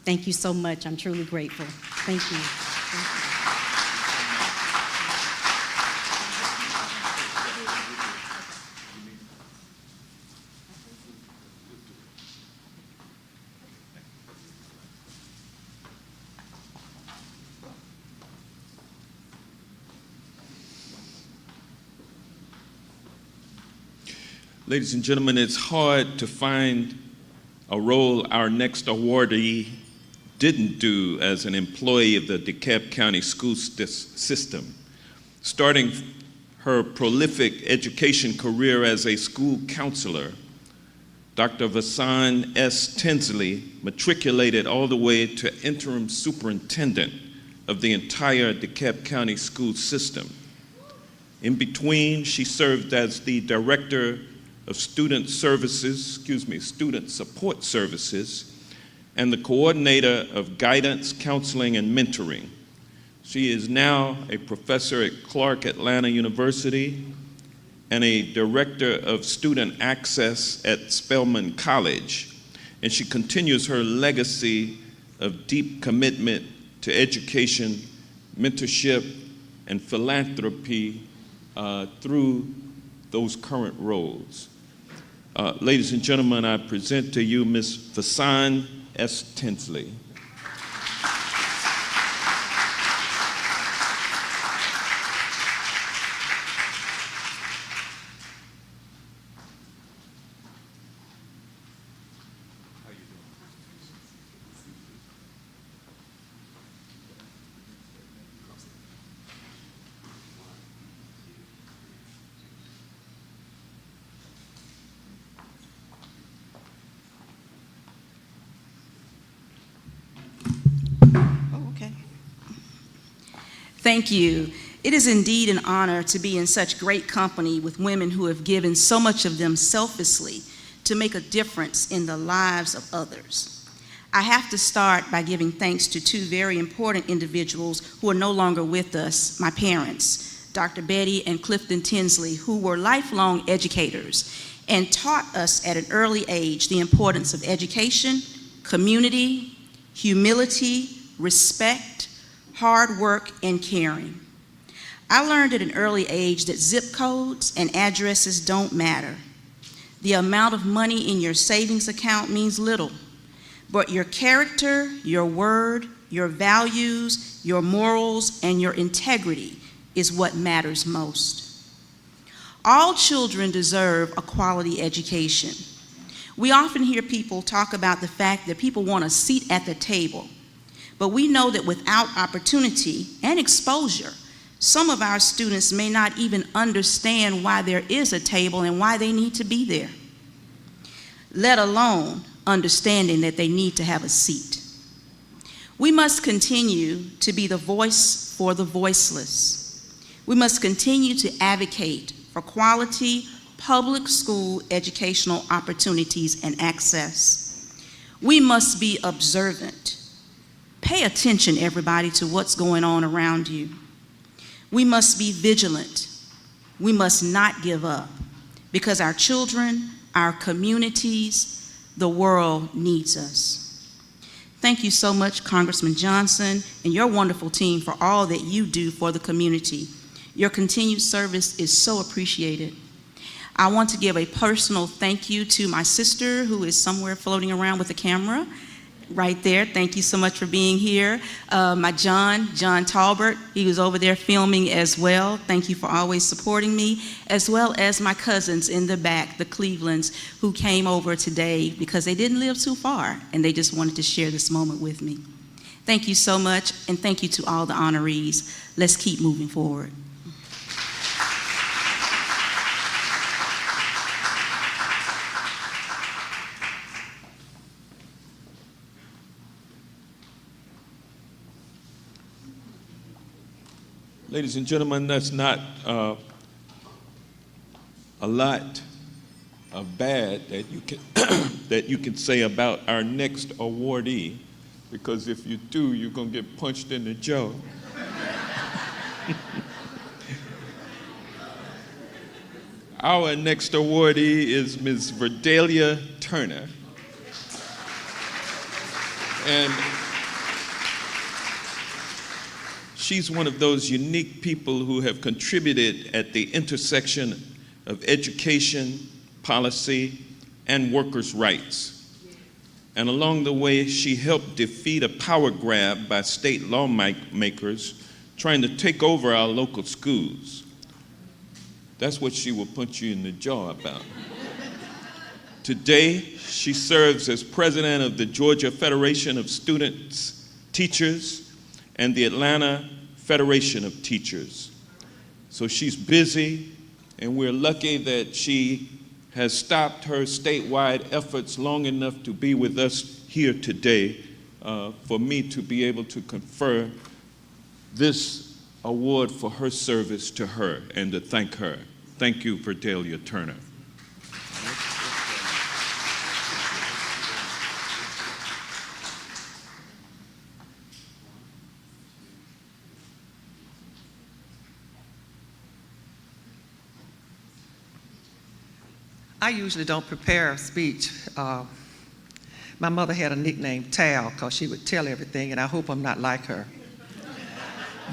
Thank you so much. I'm truly grateful. Thank you. Thank you. Ladies and gentlemen, it's hard to find a role our next awardee didn't do as an employee of the DeKalb County school system. Starting her prolific education career as a school counselor, Dr. Vasan S. Tinsley matriculated all the way to interim superintendent of the entire DeKalb County school system. In between, she served as the director of student support services, and the coordinator of guidance, counseling, and mentoring. She is now a professor at Clark Atlanta University and a director of student access at Spelman College. And she continues her legacy of deep commitment to education, mentorship, and philanthropy through those current roles. Ladies and gentlemen, I present to you Ms. Vasan S. Tinsley. Thank you. It is indeed an honor to be in such great company with women who have given so much of them selflessly to make a difference in the lives of others. I have to start by giving thanks to two very important individuals who are no longer with us, my parents, Dr. Betty and Clifton Tinsley, who were lifelong educators and taught us at an early age the importance of education, community, humility, respect, hard work, and caring. I learned at an early age that zip codes and addresses don't matter. The amount of money in your savings account means little, but your character, your word, your values, your morals, and your integrity is what matters most. All children deserve a quality education. We often hear people talk about the fact that people want a seat at the table. But we know that without opportunity and exposure, some of our students may not even understand why there is a table and why they need to be there, let alone understanding that they need to have a seat. We must continue to be the voice for the voiceless. We must continue to advocate for quality public school educational opportunities and access. We must be observant. Pay attention, everybody, to what's going on around you. We must be vigilant. We must not give up because our children, our communities, the world needs us. Thank you so much, Congressman Johnson, and your wonderful team for all that you do for the community. Your continued service is so appreciated. I want to give a personal thank you to my sister, who is somewhere floating around with a camera. Right there, thank you so much for being here. My John Talbert, he was over there filming as well. Thank you for always supporting me, as well as my cousins in the back, the Clevelands, who came over today because they didn't live too far and they just wanted to share this moment with me. Thank you so much, and thank you to all the honorees. Let's keep moving forward. Ladies and gentlemen, that's not a lot of bad that you can that you can say about our next awardee, because if you do, you're gonna get punched in the jaw. Our next awardee is Ms. Verdalia Turner. And she's one of those unique people who have contributed at the intersection of education, policy, and workers' rights. And along the way, she helped defeat a power grab by state lawmakers trying to take over our local schools. That's what she will punch you in the jaw about. Today, she serves as president of the Georgia Federation of Students, Teachers, and the Atlanta Federation of Teachers. So she's busy, and we're lucky that she has stopped her statewide efforts long enough to be with us here today for me to be able to confer this award for her service to her and to thank her. Thank you, Verdelia Turner. I usually don't prepare a speech. My mother had a nickname, Tal, because she would tell everything, and I hope I'm not like her.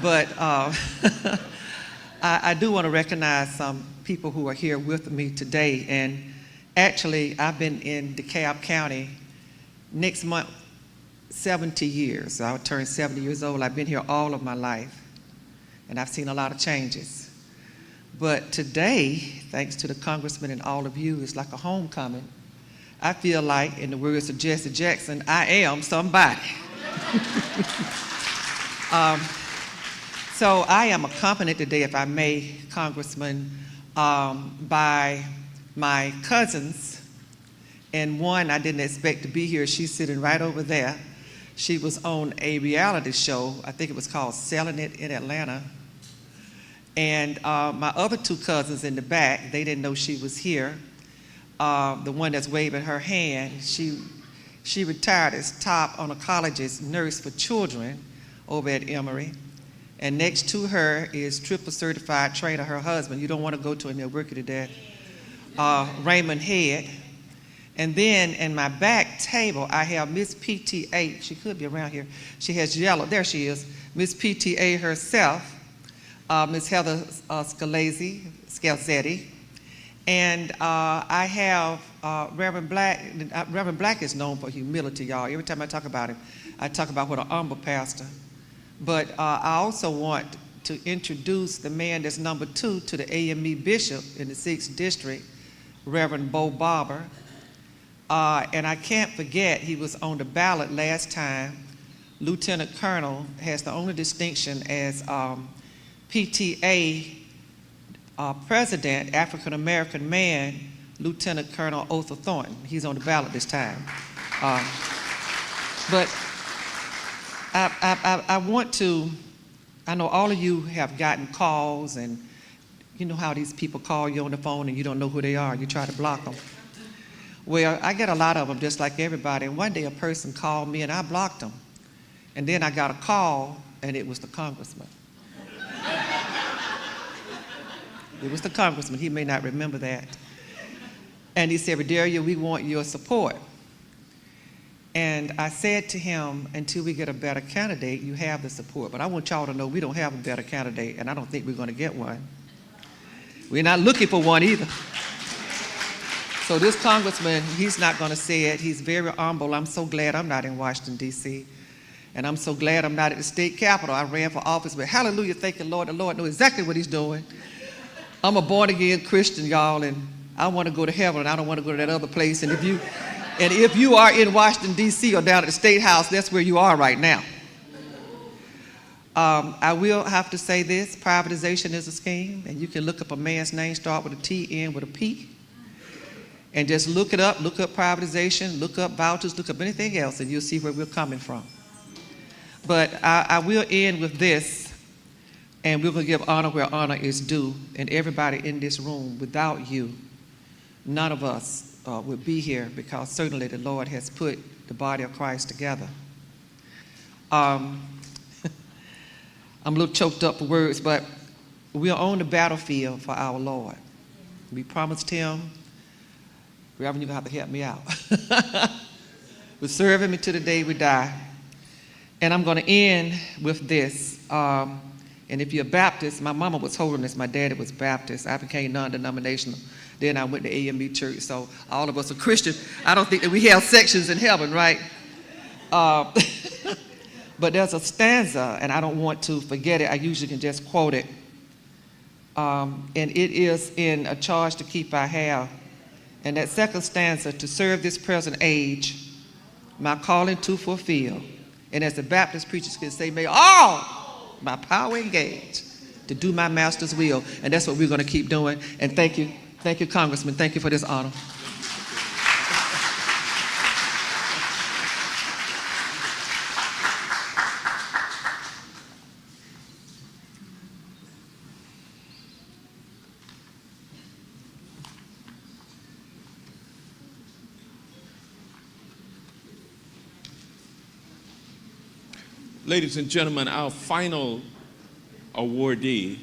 But I do want to recognize some people who are here with me today. And actually, I've been in DeKalb County next month 70 years. I'll turn 70 years old. I've been here all of my life, and I've seen a lot of changes. But today, thanks to the congressman and all of you, it's like a homecoming. I feel like, in the words of Jesse Jackson, I am somebody. So I am accompanied today, if I may, Congressman, by my cousins, and one I didn't expect to be here. She's sitting right over there. She was on a reality show, I think it was called Selling It in Atlanta. And my other two cousins in the back, they didn't know she was here. The one that's waving her hand, she retired as top on a college's nurse for children over at Emory. And next to her is triple certified trainer, her husband. You don't want to go to him, they'll work you to death. Raymond Head. And then in my back table, I have Miss PTA. She could be around here. She has yellow. There she is. Miss PTA herself, Miss Heather Scalzetti. And I have Reverend Black. Reverend Black is known for humility, y'all. Every time I talk about him, I talk about what an humble pastor. But I also want to introduce the man that's number 2 to the AME Bishop in the 6th District, Reverend Bo Barber. And I can't forget, he was on the ballot last time. Lieutenant Colonel has the only distinction as PTA President, African American man, Lieutenant Colonel Otha Thornton. He's on the ballot this time. But I want to, I know all of you have gotten calls, and you know how these people call you on the phone and you don't know who they are. You try to block them. Well, I get a lot of them just like everybody. And one day a person called me and I blocked them. And then I got a call and it was the congressman. It was the congressman. He may not remember that. And he said, Verdelia, we want your support. And I said to him, until we get a better candidate, you have the support. But I want y'all to know we don't have a better candidate, and I don't think we're going to get one. We're not looking for one either. So this congressman, he's not going to say it. He's very humble. I'm so glad I'm not in Washington, D.C., and I'm so glad I'm not at the state capitol. I ran for office, but hallelujah, thank the Lord. The Lord knows exactly what he's doing. I'm a born-again Christian, y'all, and I want to go to heaven, and I don't want to go to that other place. And if you are in Washington, D.C. or down at the State House, that's where you are right now. I will have to say this, privatization is a scheme, and you can look up a man's name, start with a T, end with a P, and just look it up, look up privatization, look up vouchers, look up anything else, and you'll see where we're coming from. But I will end with this, and we're going to give honor where honor is due, and everybody in this room, without you, none of us would be here, because certainly the Lord has put the body of Christ together. I'm a little choked up for words, but we are on the battlefield for our Lord. We promised him, Reverend, you're going to have to help me out. We're serving him until the day we die. And I'm going to end with this. And if you're a Baptist, my mama was holiness, my daddy was Baptist. I became non-denominational. Then I went to AME church, so all of us are Christian. I don't think that we have sections in heaven, right? But there's a stanza, and I don't want to forget it. I usually can just quote it. And it is in A Charge to Keep I Have. And that second stanza, to serve this present age, my calling to fulfill. And as the Baptist preachers can say, may all my power engage to do my master's will. And that's what we're going to keep doing. And thank you, Congressman. Thank you for this honor. Ladies and gentlemen, our final awardee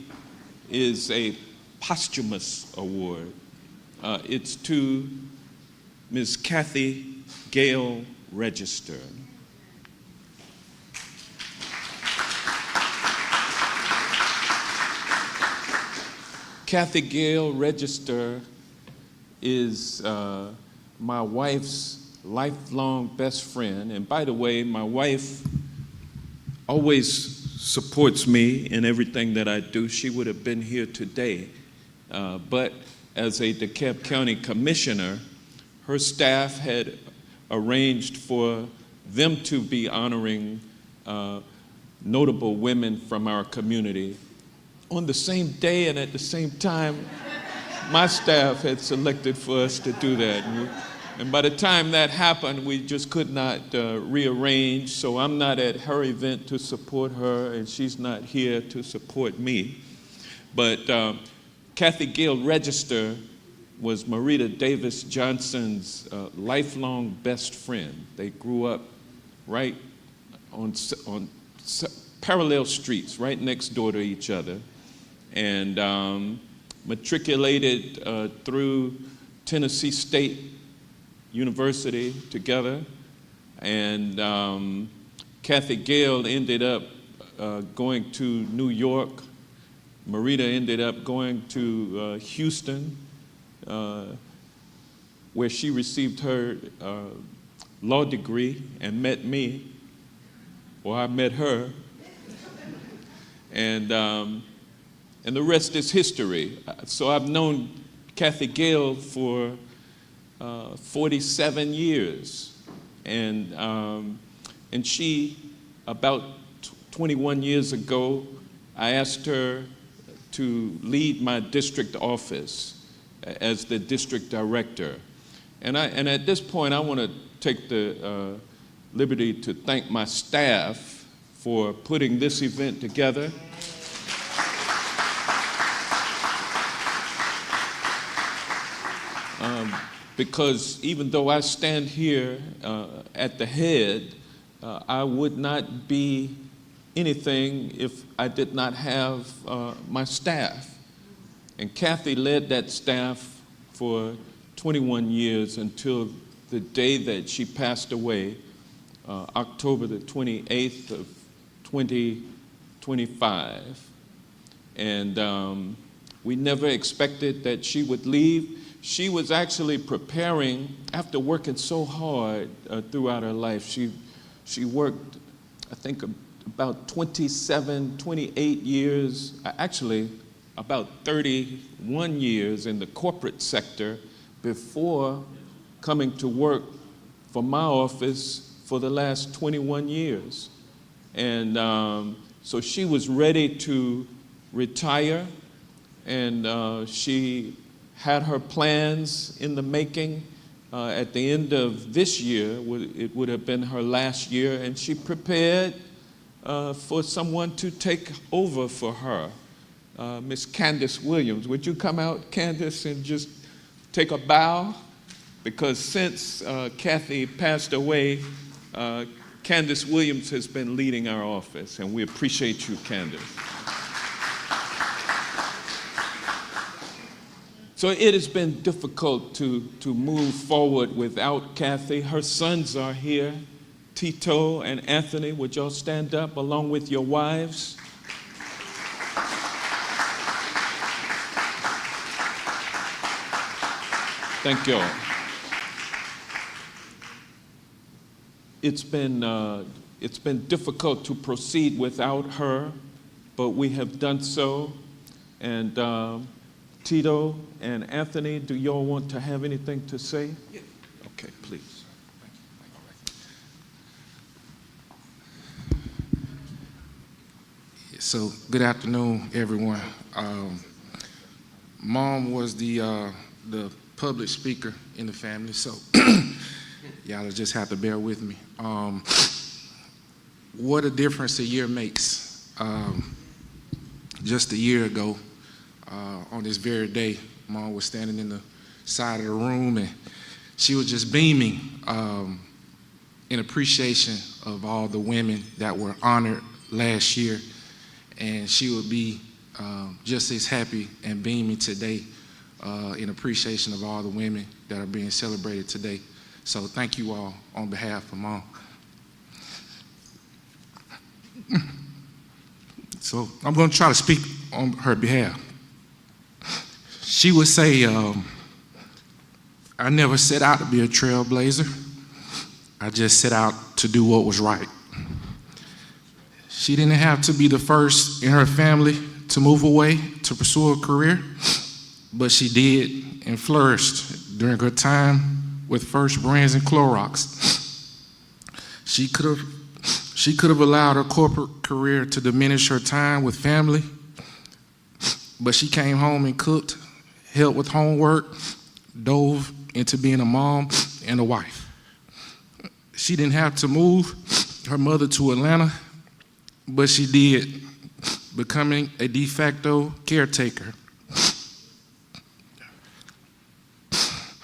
is a posthumous award. It's to Ms. Kathy Gale Register. Kathy Gale Register is my wife's lifelong best friend. And by the way, my wife always supports me in everything that I do. She would have been here today. But as a DeKalb County Commissioner, her staff had arranged for them to be honoring notable women from our community. On the same day and at the same time, my staff had selected for us to do that. And by the time that happened, we just could not rearrange, so I'm not at her event to support her, and she's not here to support me. But Kathy Gale Register was Marita Davis Johnson's lifelong best friend. They grew up right on parallel streets, right next door to each other, and matriculated through Tennessee State University together, and Kathy Gale ended up going to New York. Marita ended up going to Houston, where she received her law degree and met me, or I met her, and the rest is history. So I've known Kathy Gale for 47 years, and she, about 21 years ago, I asked her to lead my district office as the district director. And at this point, I want to take the liberty to thank my staff for putting this event together. Because even though I stand here at the head, I would not be anything if I did not have my staff. And Kathy led that staff for 21 years until the day that she passed away, October the 28th of 2025. And we never expected that she would leave. She was actually preparing, after working so hard throughout her life. She worked, I think, about 27, 28 years, actually about 31 years in the corporate sector before coming to work for my office for the last 21 years. And so she was ready to retire, and she had her plans in the making. At the end of this year, it would have been her last year, and she prepared for someone to take over for her, Miss Candace Williams. Would you come out, Candace, and just take a bow? Because since Kathy passed away, Candace Williams has been leading our office, and we appreciate you, Candace. So it has been difficult to move forward without Kathy. Her sons are here, Tito and Anthony. Would y'all stand up along with your wives? Thank you all. It's been difficult to proceed without her, but we have done so. And Tito and Anthony, do y'all want to have anything to say? Yeah. Okay, please. So, good afternoon, everyone. Mom was the public speaker in the family, so y'all just have to bear with me. What a difference a year makes. Just a year ago, on this very day, Mom was standing in the side of the room, and she was just beaming in appreciation of all the women that were honored last year. And she would be just as happy and beaming today in appreciation of all the women that are being celebrated today. So thank you all on behalf of Mom. So I'm going to try to speak on her behalf. She would say, I never set out to be a trailblazer. I just set out to do what was right. She didn't have to be the first in her family to move away to pursue a career, but she did and flourished during her time with First Brands and Clorox. She could have allowed her corporate career to diminish her time with family, but she came home and cooked, helped with homework, dove into being a mom and a wife. She didn't have to move her mother to Atlanta, but she did, becoming a de facto caretaker.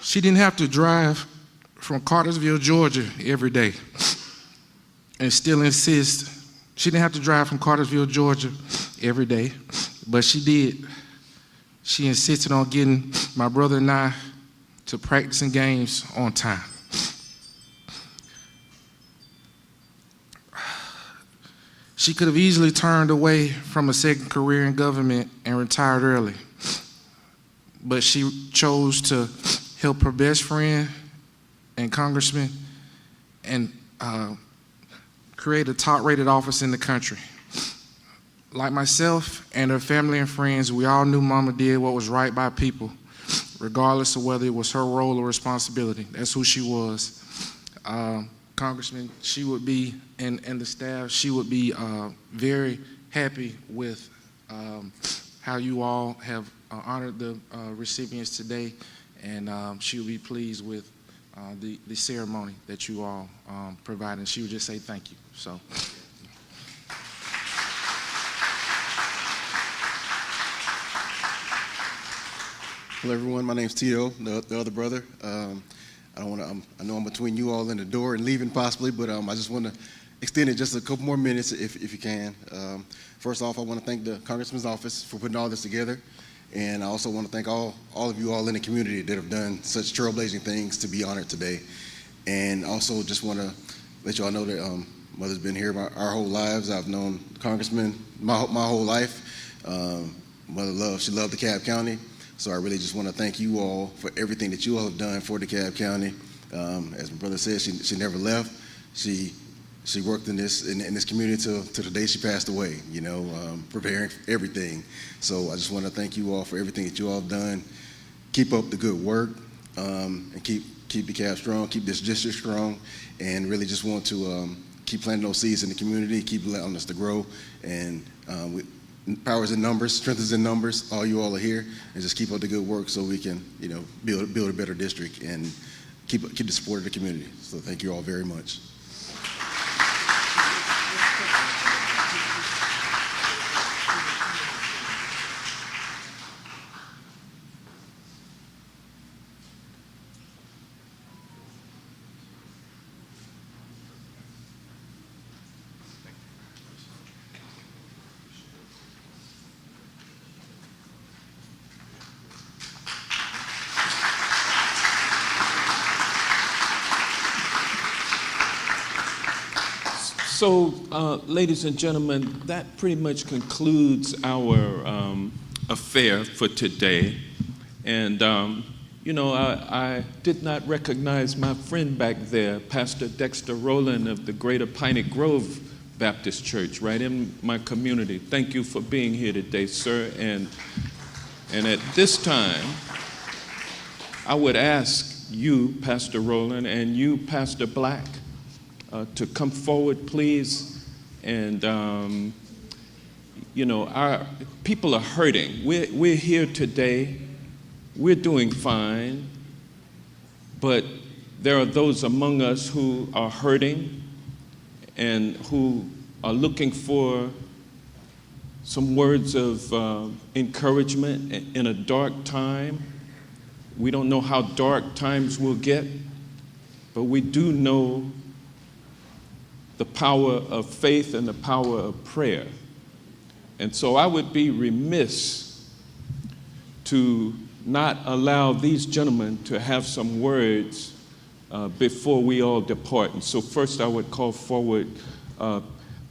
She didn't have to drive from Cartersville, Georgia every day and still insist. She didn't have to drive from Cartersville, Georgia every day, but she did. She insisted on getting my brother and I to practicing games on time. She could have easily turned away from a second career in government and retired early, but she chose to help her best friend and congressman and create a top-rated office in the country. Like myself and her family and friends, we all knew Mama did what was right by people, regardless of whether it was her role or responsibility. That's who she was. Congressman, she would be, and the staff, she would be very happy with how you all have honored the recipients today, and she would be pleased with the ceremony that you all provided. She would just say thank you. So. Hello, everyone. My name's Tito, the other brother. I know I'm between you all and the door and leaving possibly, but I just want to extend it just a couple more minutes if you can. First off, I want to thank the Congressman's office for putting all this together, and I also want to thank all of you all in the community that have done such trailblazing things to be honored today. And also just want to let you all know that Mother's been here our whole lives. I've known Congressman my whole life. Mother she loved DeKalb County. So I really just want to thank you all for everything that you all have done for DeKalb County. As my brother said, she never left. She worked in this community till the day she passed away, you know, preparing everything. So I just want to thank you all for everything that you all have done. Keep up the good work, and keep DeKalb strong, keep this district strong, and really just want to keep planting those seeds in the community, keep allowing us to grow, and powers in numbers, strength is in numbers. All you all are here, and just keep up the good work so we can, you know, build a better district and keep the support of the community. So thank you all very much. So, ladies and gentlemen, that pretty much concludes our affair for today. And, you know, I did not recognize my friend back there, Pastor Dexter Rowland of the Greater Piney Grove Baptist Church, right in my community. Thank you for being here today, sir. And And at this time, I would ask you, Pastor Rowland, and you, Pastor Black, to come forward, please. And, our people are hurting. We're here today. We're doing fine. But there are those among us who are hurting and who are looking for some words of encouragement in a dark time. We don't know how dark times will get, but we do know the power of faith and the power of prayer. And so I would be remiss to not allow these gentlemen to have some words before we all depart. And so first I would call forward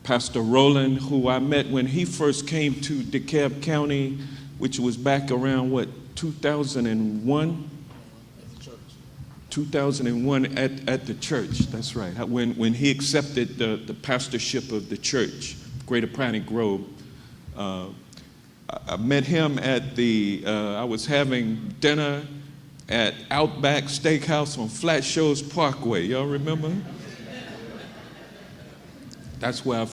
Pastor Rowland, who I met when he first came to DeKalb County, which was back around, 2001? 2001 at the church, that's right, when he accepted the pastorship of the church, Greater Piney Grove. I met him at I was having dinner at Outback Steakhouse on Flat Shoals Parkway. Y'all remember? That's where I